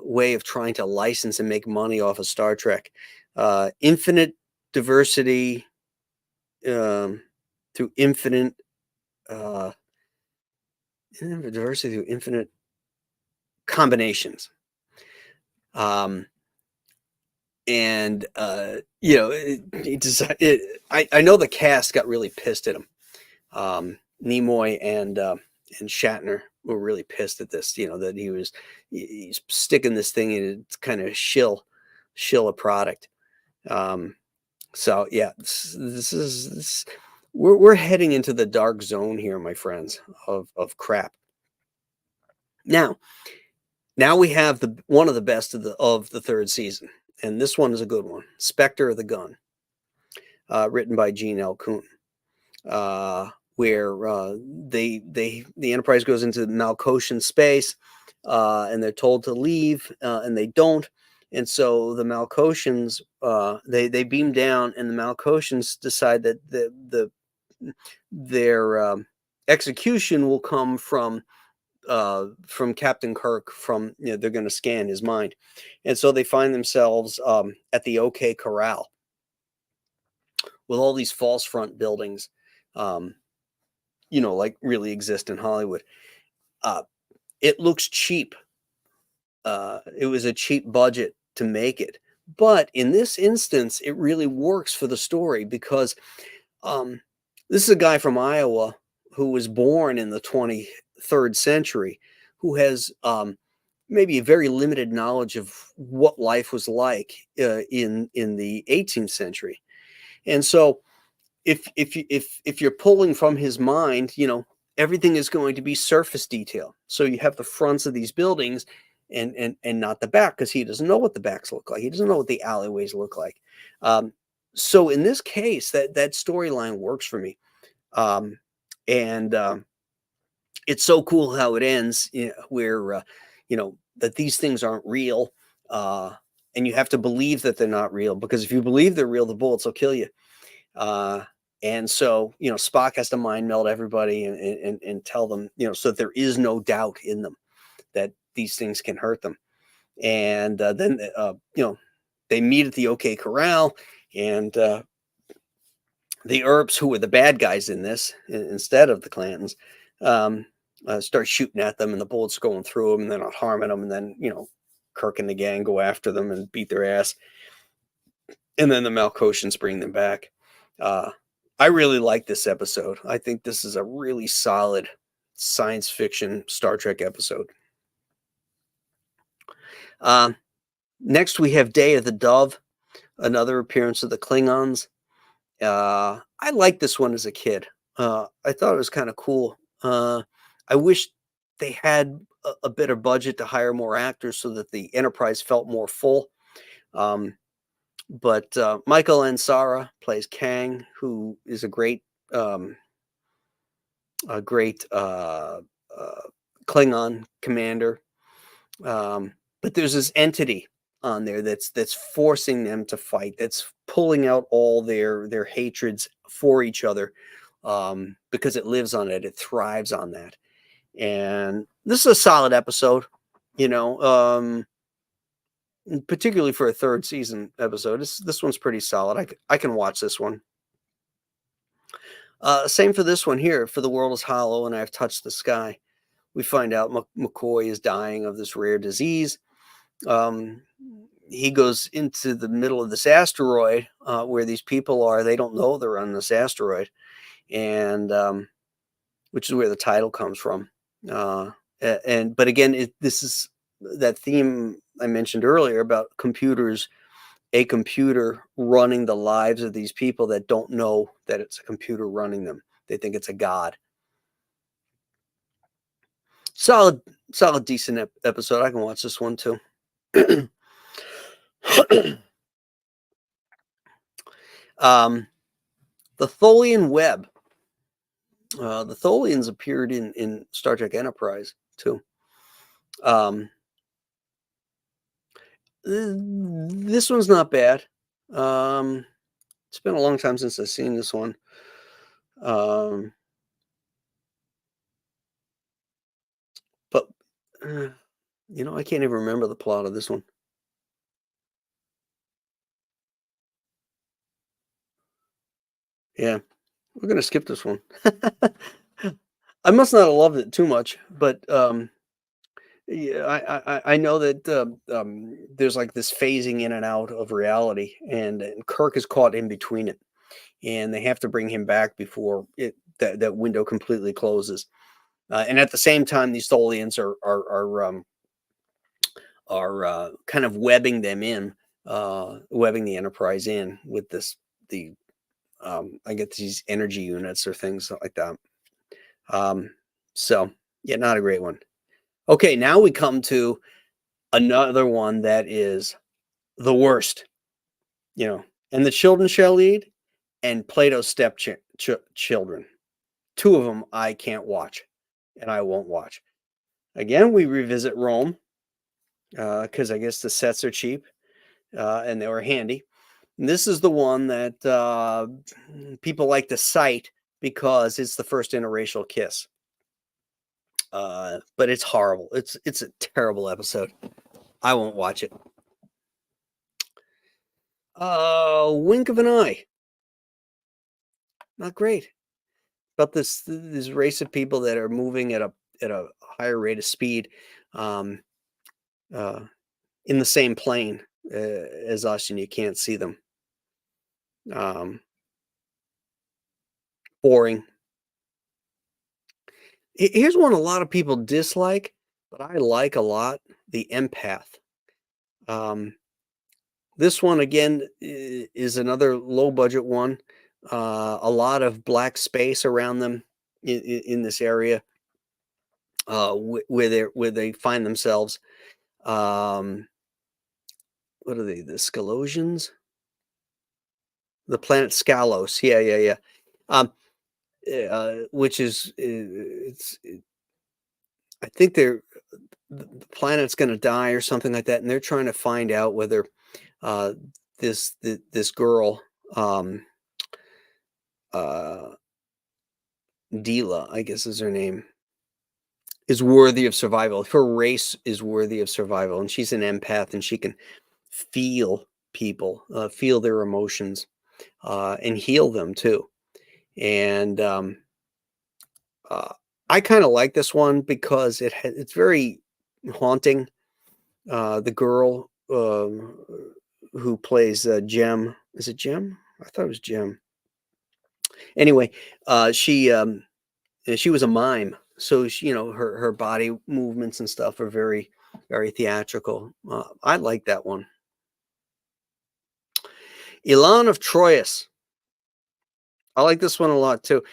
way of trying to license and make money off of Star Trek. Infinite diversity through infinite diversity through infinite combinations. I know the cast got really pissed at him. Nimoy and Shatner were really pissed at this, that he's sticking this thing in to kind of shill a product. So yeah, we're heading into the dark zone here, my friends, of crap. Now we have one of the best of the 3rd season, and this one is a good one. Spectre of the Gun, written by Gene L. Kuhn, where the Enterprise goes into Malkotian space, and they're told to leave, and they don't. And so the Malkotians, they beam down, and the Malkotians decide that their execution will come from Captain Kirk. They're going to scan his mind, and so they find themselves at the OK Corral with all these false front buildings, like really exist in Hollywood. It looks cheap. It was a cheap budget to make it, but in this instance, it really works for the story because this is a guy from Iowa who was born in the 23rd century, who has maybe a very limited knowledge of what life was like in the 18th century. And so if you're pulling from his mind, everything is going to be surface detail. So you have the fronts of these buildings and not the back, because he doesn't know what the backs look like. He doesn't know what the alleyways look like. So in this case, that storyline works for me. And it's so cool how it ends, where that these things aren't real, and you have to believe that they're not real, because if you believe they're real, the bullets will kill you. Uh, and so, Spock has to mind meld everybody and tell them, so that there is no doubt in them that these things can hurt them. And then, they meet at the OK Corral, and the Earps, who were the bad guys in this, instead of the Clantons, start shooting at them, and the bullets going through them, and they're not harming them. And then, Kirk and the gang go after them and beat their ass. And then the Malkotians bring them back. I really like this episode. I think this is a really solid science fiction Star Trek episode. Next, we have Day of the Dove, another appearance of the Klingons. I liked this one as a kid. I thought it was kind of cool. I wish they had a better budget to hire more actors so that the Enterprise felt more full. But Michael Ansara plays Kang, who is a great Klingon commander. But there's this entity on there that's forcing them to fight, that's pulling out all their hatreds for each other, because it lives on it thrives on that. And this is a solid episode, particularly for a third season episode. This one's pretty solid. I can watch this one. Same for this one here. For the World is Hollow and I've Touched the Sky. We find out McCoy is dying of this rare disease. He goes into the middle of this asteroid, where these people are. They don't know they're on this asteroid, and which is where the title comes from. But again, this is that theme I mentioned earlier about a computer running the lives of these people that don't know that it's a computer running them. They think it's a god. Solid, decent episode. I can watch this one too. The Tholian Web. The Tholians appeared in Star Trek Enterprise too. This one's not bad. It's been a long time since I've seen this one. But I can't even remember the plot of this one. Yeah, we're gonna skip this one. I must not have loved it too much, but yeah, I know that there's like this phasing in and out of reality, and Kirk is caught in between it, and they have to bring him back before that window completely closes. And at the same time, these Tholians are kind of webbing them in, webbing the Enterprise in with I get these energy units or things like that. So yeah, not a great one. Okay, now we come to another one that is the worst, and the children shall lead, and Plato's stepchildren. Two of them I can't watch, and I won't watch. Again, we revisit Rome, because I guess the sets are cheap, and they were handy. And this is the one that people like to cite because it's the first interracial kiss. But it's horrible. It's a terrible episode. I won't watch it. Wink of an eye. Not great. About this race of people that are moving at a higher rate of speed, in the same plane as us, and you can't see them. Boring. Here's one a lot of people dislike, but I like a lot: the empath. This one again is another low budget one. A lot of black space around them in this area where they find themselves. Um, what are they? The Scalosians, the planet Scalos. Yeah, yeah, yeah. Um, which is I think the planet's going to die or something like that, and they're trying to find out whether uh, this girl, um, uh, Dila, I guess is her name, is worthy of survival. Her race is worthy of survival, and she's an empath, and she can feel people, feel their emotions, and heal them too. And uh, I kind of like this one because it's very haunting. The girl who plays Jem, is it Jem? I thought it was Jem. Anyway, she was a mime, so her body movements and stuff are very very theatrical. I like that one. Elan of Troyes. I like this one a lot too.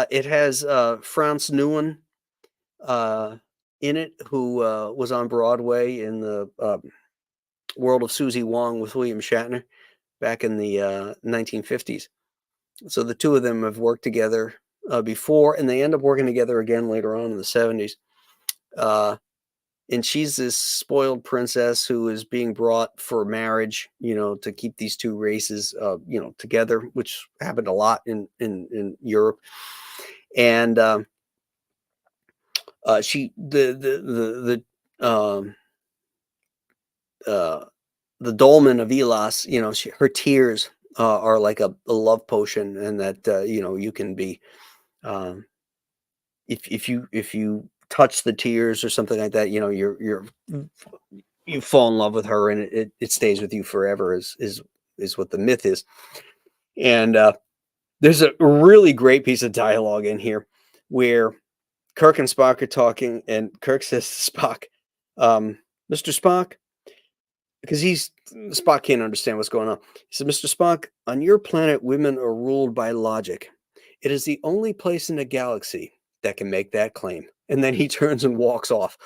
It has Franz Newen in it, who was on Broadway in the World of Susie Wong with William Shatner back in the 1950s. So the two of them have worked together before, and they end up working together again later on in the 70s. And she's this spoiled princess who is being brought for marriage, to keep these two races, together, which happened a lot in Europe. And she the dolmen of Elas, her tears are like a love potion, and that you can be, um, if you touch the tears or something like that, you fall in love with her, and it stays with you forever. Is what the myth is. And there's a really great piece of dialogue in here where Kirk and Spock are talking, and Kirk says to Spock, "Mr. Spock," because Spock can't understand what's going on. He said, "Mr. Spock, on your planet, women are ruled by logic. It is the only place in the galaxy that can make that claim." And then he turns and walks off.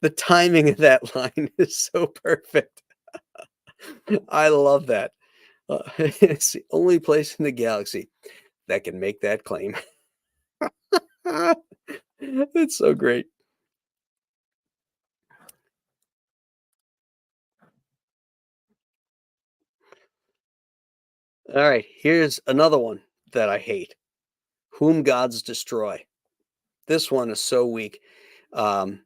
The timing of that line is so perfect. I love that. It's the only place in the galaxy that can make that claim. It's so great. All right, here's another one that I hate. Whom Gods Destroy. This one is so weak. Um,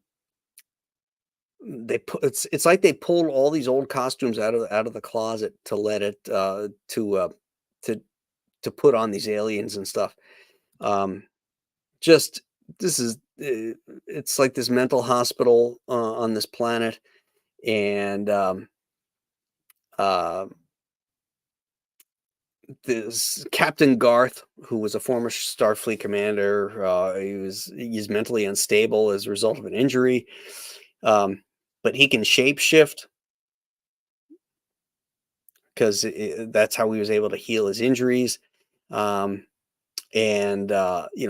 it's like they pulled all these old costumes out of the closet to let it to put on these aliens and stuff. Um, just this is it's like this mental hospital on this planet, and uh, this Captain Garth, who was a former Starfleet commander, he's mentally unstable as a result of an injury, um, but he can shapeshift because that's how he was able to heal his injuries. Um, and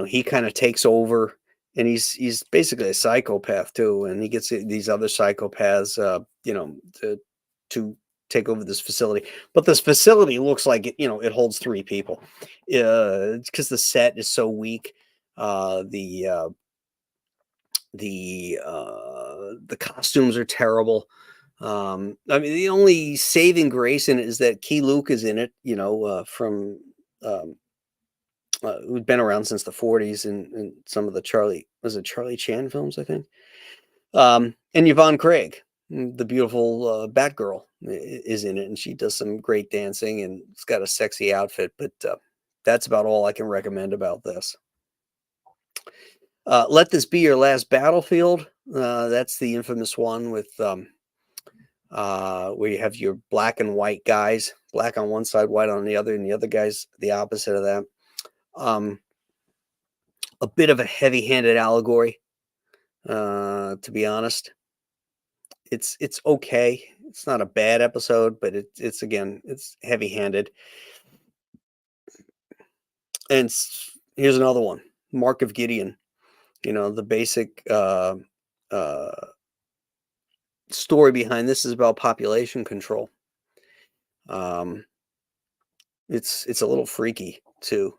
he kind of takes over, and he's basically a psychopath too, and he gets these other psychopaths, to take over this facility. But this facility looks like it holds 3 people, because the set is so weak. The costumes are terrible. I mean, the only saving grace in it is that Key Luke is in it, from um, who'd been around since the 40s, and some of the Charlie Chan films, I think. And Yvonne Craig, the beautiful Batgirl, is in it, and she does some great dancing, and it's got a sexy outfit. But that's about all I can recommend about this. Let This Be Your Last Battlefield. That's the infamous one with where you have your black and white guys, black on one side, white on the other, and the other guy's the opposite of that. A bit of a heavy-handed allegory, to be honest. It's okay. It's not a bad episode, but it's again, it's heavy-handed. And here's another one, Mark of Gideon. The basic uh, story behind this is about population control. It's a little freaky too.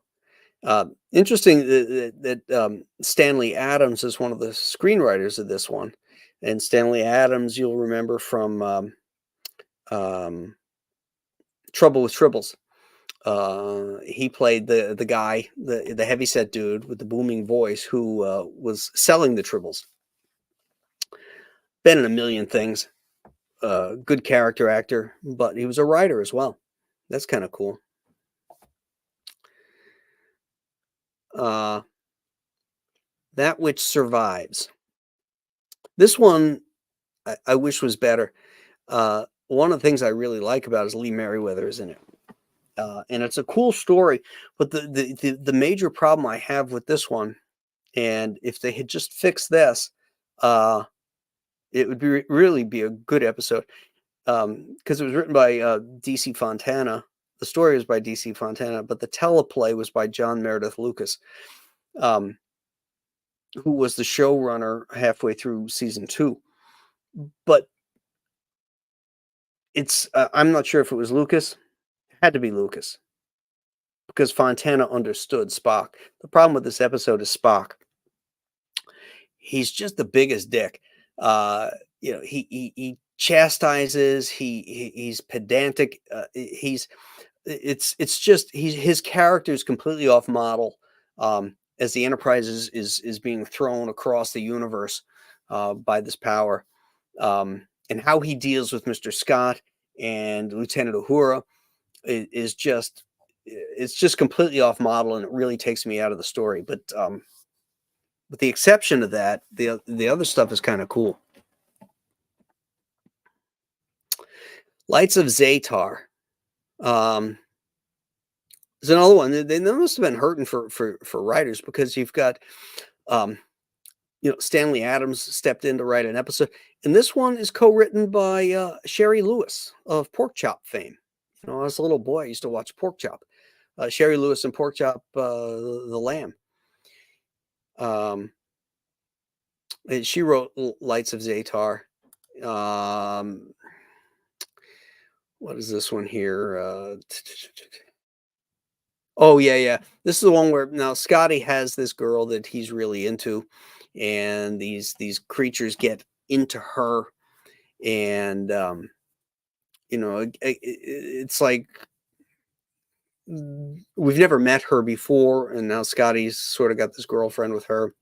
Interesting that Stanley Adams is one of the screenwriters of this one, and Stanley Adams, you'll remember from um, Trouble with Tribbles. He played the guy, the heavyset dude with the booming voice who was selling the Tribbles. Been in a million things. Good character actor, but he was a writer as well. That's kind of cool. That Which Survives. This one I wish was better. One of the things I really like about it is Lee Merriweather is in it. And it's a cool story, but the major problem I have with this one, and if they had just fixed this, it would really be a good episode, because it was written by D.C. Fontana. The story was by D.C. Fontana, but the teleplay was by John Meredith Lucas, who was the showrunner halfway through season 2. But it's I'm not sure if it was Lucas. It had to be Lucas, because Fontana understood Spock. The problem with this episode is Spock. He's just the biggest dick. He chastises. He's pedantic. It's just his character is completely off model. As the Enterprise is being thrown across the universe by this power, and how he deals with Mr. Scott and Lieutenant Uhura is just, it's just completely off model, and it really takes me out of the story. But with the exception of that, the other stuff is kind of cool. Lights of Zatar. There's another one. They must have been hurting for writers, because you've got Stanley Adams stepped in to write an episode, and this one is co-written by Sherry Lewis of Pork Chop fame. As a little boy, I used to watch Pork Chop. Sherry Lewis and Pork Chop, the Lamb. She wrote Lights of Zatar. What is this one here? Oh, yeah. This is the one where now Scotty has this girl that he's really into, and these creatures get into her, and it's like we've never met her before, and now Scotty's sort of got this girlfriend with her.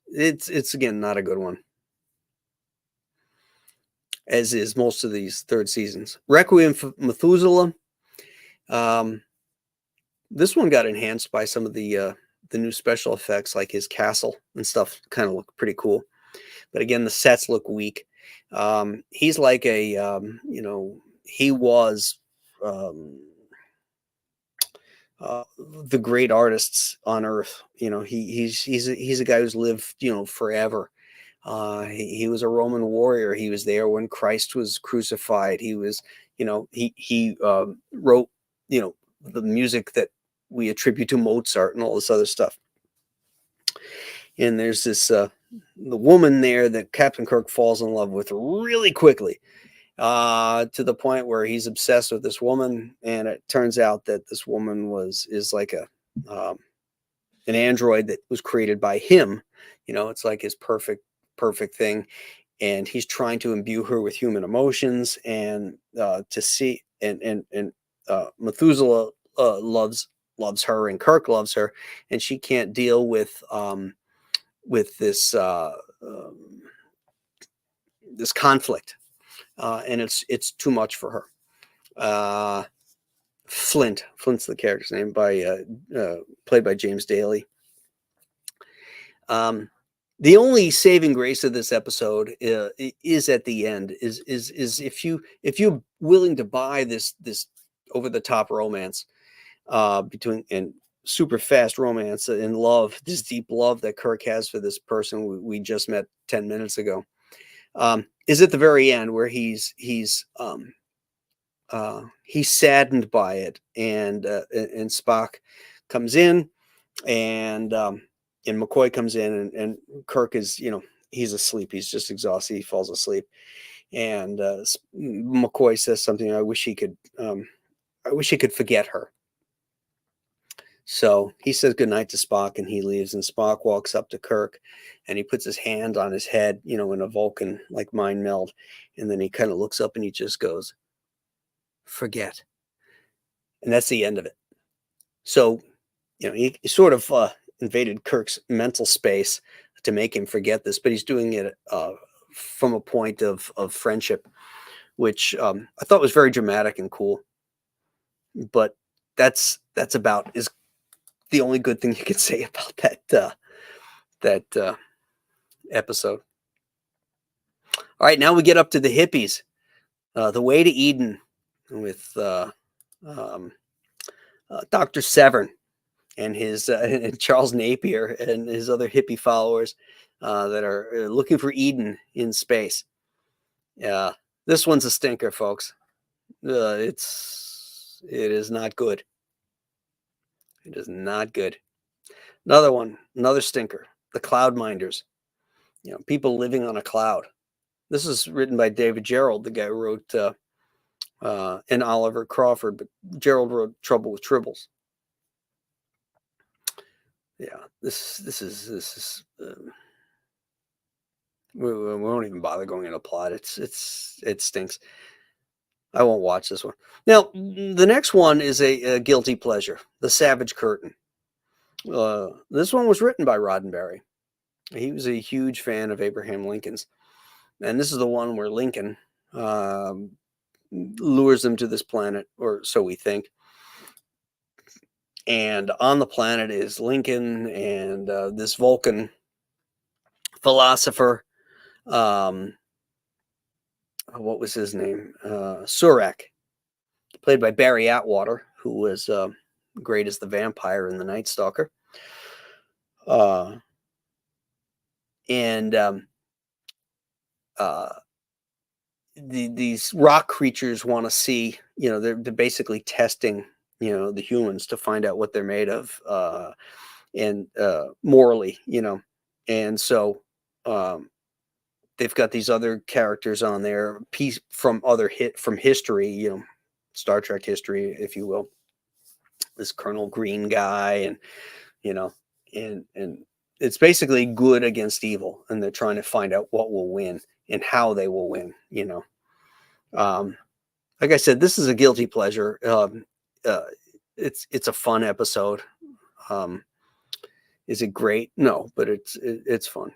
It's again not a good one, as is most of these third seasons. Requiem for Methuselah. This one got enhanced by some of the new special effects, like his castle and stuff kind of look pretty cool. But again, the sets look weak. He's like a, he was the great artists on Earth. He's a guy who's lived, forever. He was a Roman warrior. He was there when Christ was crucified. He was, he wrote, the music that we attribute to Mozart and all this other stuff. And there's this the woman there that Captain Kirk falls in love with really quickly, to the point where he's obsessed with this woman. And it turns out that this woman is like an android that was created by him. It's like his perfect thing, and he's trying to imbue her with human emotions, and to see and Methuselah loves her, and Kirk loves her, and she can't deal with this this conflict, and it's too much for her. Flint's the character's name, played by James Daly. The only saving grace of this episode is at the end. Is if you're willing to buy this over the top romance between, and super fast romance and love, this deep love that Kirk has for this person we just met 10 minutes ago. is at the very end where he's saddened by it, and Spock comes in, and McCoy comes in, and Kirk is, he's asleep. He's just exhausted. He falls asleep, and McCoy says something. I wish he could forget her. So he says goodnight to Spock, and he leaves, and Spock walks up to Kirk, and he puts his hand on his head, in a Vulcan like mind meld, and then he kind of looks up and he just goes, forget. And that's the end of it. So, he sort of invaded Kirk's mental space to make him forget this, but he's doing it from a point of friendship, which I thought was very dramatic and cool. But that's about is the only good thing you could say about that episode. All right, now we get up to the hippies, the way to Eden, with Dr. Severn and his and Charles Napier and his other hippie followers that are looking for Eden in space. This one's a stinker, folks. It is not good. It is not good. Another stinker. The Cloud Minders. People living on a cloud. This is written by David Gerald, the guy who wrote and Oliver Crawford, but Gerald wrote Trouble with Tribbles. Yeah, this is. We won't even bother going into plot. It stinks. I won't watch this one. Now, the next one is a guilty pleasure, The Savage Curtain. This one was written by Roddenberry. He was a huge fan of Abraham Lincoln's. And this is the one where Lincoln lures them to this planet, or so we think. And on the planet is Lincoln and this Vulcan philosopher. What was his name? Surak, played by Barry Atwater, who was great as the vampire in The Night Stalker. These rock creatures want to see, they're basically testing, the humans to find out what they're made of, and morally, and so they've got these other characters on there, from history, Star Trek history, if you will. This Colonel Green guy, and and it's basically good against evil, and they're trying to find out what will win and how they will win. Like I said, this is a guilty pleasure. It's a fun episode. Is it great? No, but it's fun.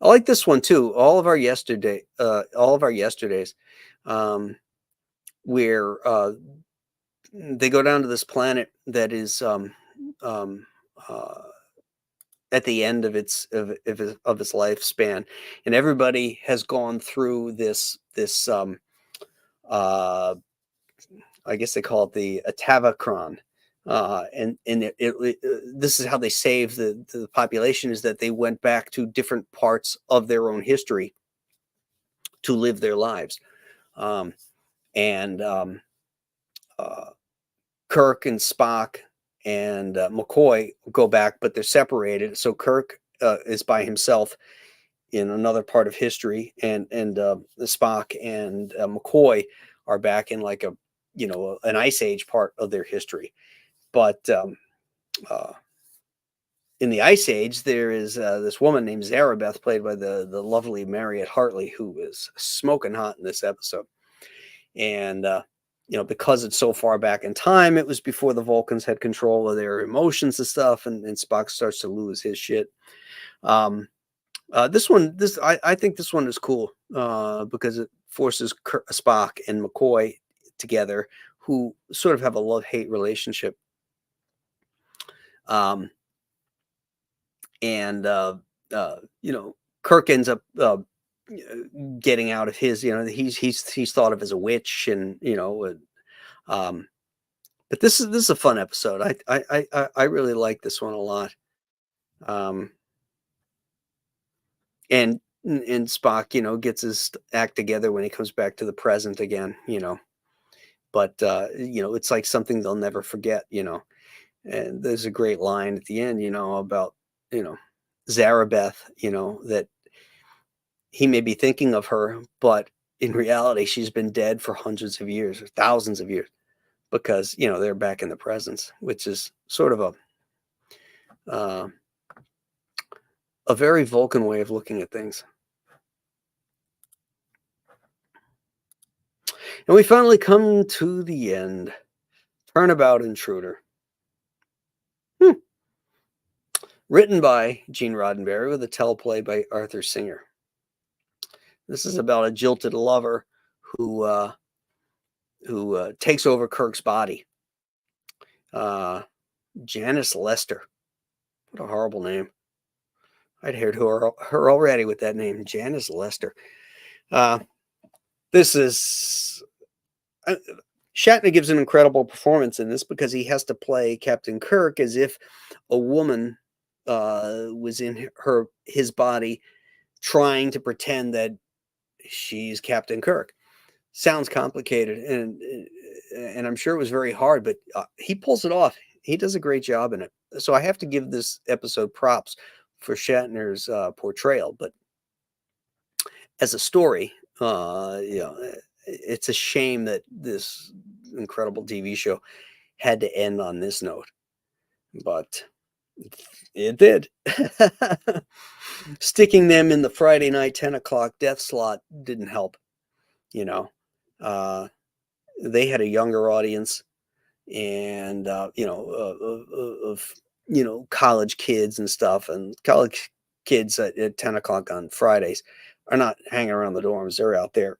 I like this one too. All of our yesterdays, where they go down to this planet that is at the end of its lifespan, and everybody has gone through this I guess they call it the Atavachron, and this is how they save the population, is that they went back to different parts of their own history to live their lives, and Kirk and Spock and McCoy go back, but they're separated. So Kirk is by himself in another part of history, and Spock and McCoy are back in like an Ice Age part of their history. But in the Ice Age, there is this woman named Zarabeth, played by the lovely Mariette Hartley, who is smoking hot in this episode. And because it's so far back in time, it was before the Vulcans had control of their emotions and stuff, and Spock starts to lose his shit. I think this one is cool because it forces Spock and McCoy together, who sort of have a love-hate relationship. Kirk ends up getting out of his, he's thought of as a witch, and but this is a fun episode. I really like this one a lot. And and Spock, gets his act together when he comes back to the present again, but it's like something they'll never forget, and there's a great line at the end, about, Zarabeth, that he may be thinking of her, but in reality, she's been dead for hundreds of years or thousands of years because, they're back in the presence, which is sort of uh, a very Vulcan way of looking at things. And we finally come to the end. Turnabout Intruder. Written by Gene Roddenberry with a teleplay by Arthur Singer. This is about a jilted lover who takes over Kirk's body. Janice Lester. What a horrible name. I'd heard her already with that name, Janice Lester. This is... Shatner gives an incredible performance in this because he has to play Captain Kirk as if a woman was in his body trying to pretend that she's Captain Kirk. Sounds complicated, and I'm sure it was very hard, but he pulls it off. He does a great job in it. So I have to give this episode props for Shatner's portrayal. But as a story, it's a shame that this incredible TV show had to end on this note, but it did. Sticking them in the Friday night 10 o'clock death slot didn't help. They had a younger audience, and college kids and stuff, and college kids at 10 o'clock on Fridays are not hanging around the dorms. They're out there,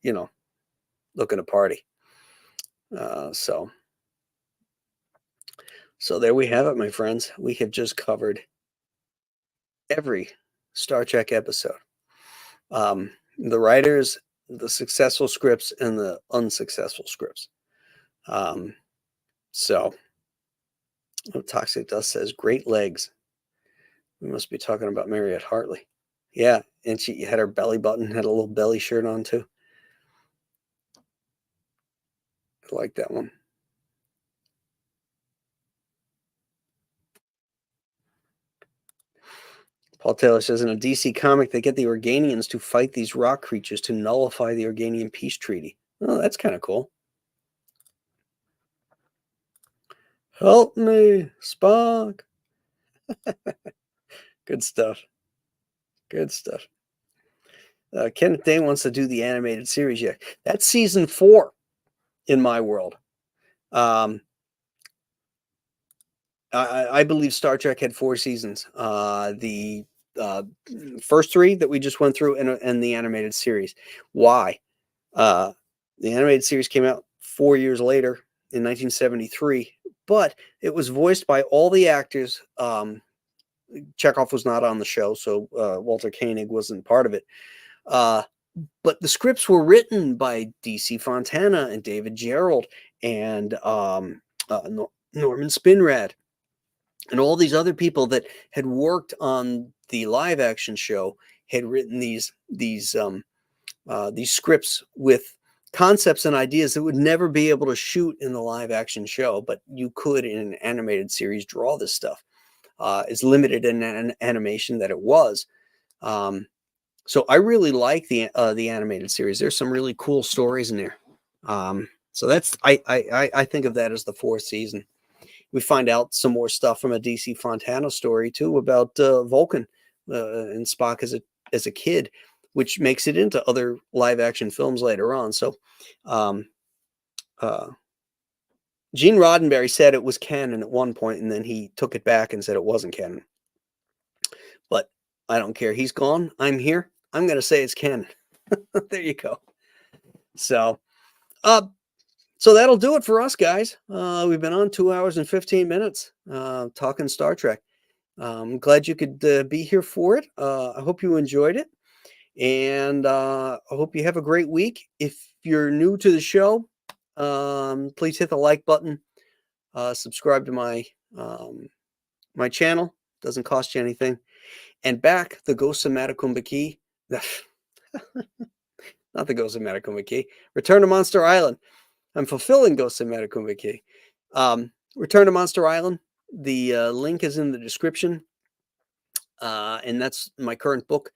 looking to party. So there we have it, my friends. We have just covered every Star Trek episode. The writers, the successful scripts, and the unsuccessful scripts. Toxic Dust says, great legs. We must be talking about Mariette Hartley. Yeah, and she had her belly button, had a little belly shirt on too. I like that one. Paul Taylor says, in a DC comic, they get the Organians to fight these rock creatures to nullify the Organian peace treaty. Oh, that's kind of cool. Help me, Spock. Good stuff. Good stuff. Kenneth Day wants to do the animated series yet. That's season 4 in my world. I believe Star Trek had 4 seasons. The first 3 that we just went through, and the animated series. Why? The animated series came out 4 years later in 1973, but it was voiced by all the actors. Chekhov was not on the show, so Walter Koenig wasn't part of it. But the scripts were written by D.C. Fontana and David Gerrold and Norman Spinrad and all these other people that had worked on the live action show had written these scripts with concepts and ideas that would never be able to shoot in the live action show, but you could in an animated series draw this stuff. As limited in an animation that it was. So I really like the animated series. There's some really cool stories in there. So that's I think of that as the 4th season. We find out some more stuff from a DC Fontana story too about Vulcan and Spock as a kid, which makes it into other live action films later on. So Gene Roddenberry said it was canon at one point, and then he took it back and said it wasn't canon. But I don't care. He's gone. I'm here. I'm going to say it's canon. There you go. So that'll do it for us, guys. We've been on 2 hours and 15 minutes talking Star Trek. I'm glad you could be here for it. I hope you enjoyed it. And I hope you have a great week. If you're new to the show, please hit the like button. Subscribe to my channel. Doesn't cost you anything. And back the Ghost of Matakumba Key. Not the Ghost of Medical McKee. Return to Monster Island. I'm fulfilling Ghost of Medical McKee. Return to Monster Island. The link is in the description. And that's my current book.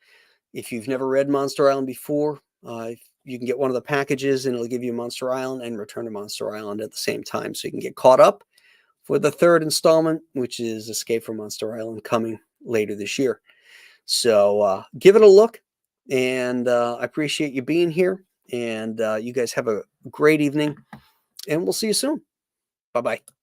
If you've never read Monster Island before, you can get one of the packages and it'll give you Monster Island and Return to Monster Island at the same time. So you can get caught up for the third installment, which is Escape from Monster Island, coming later this year. So give it a look. And I appreciate you being here. And you guys have a great evening. And we'll see you soon. Bye-bye.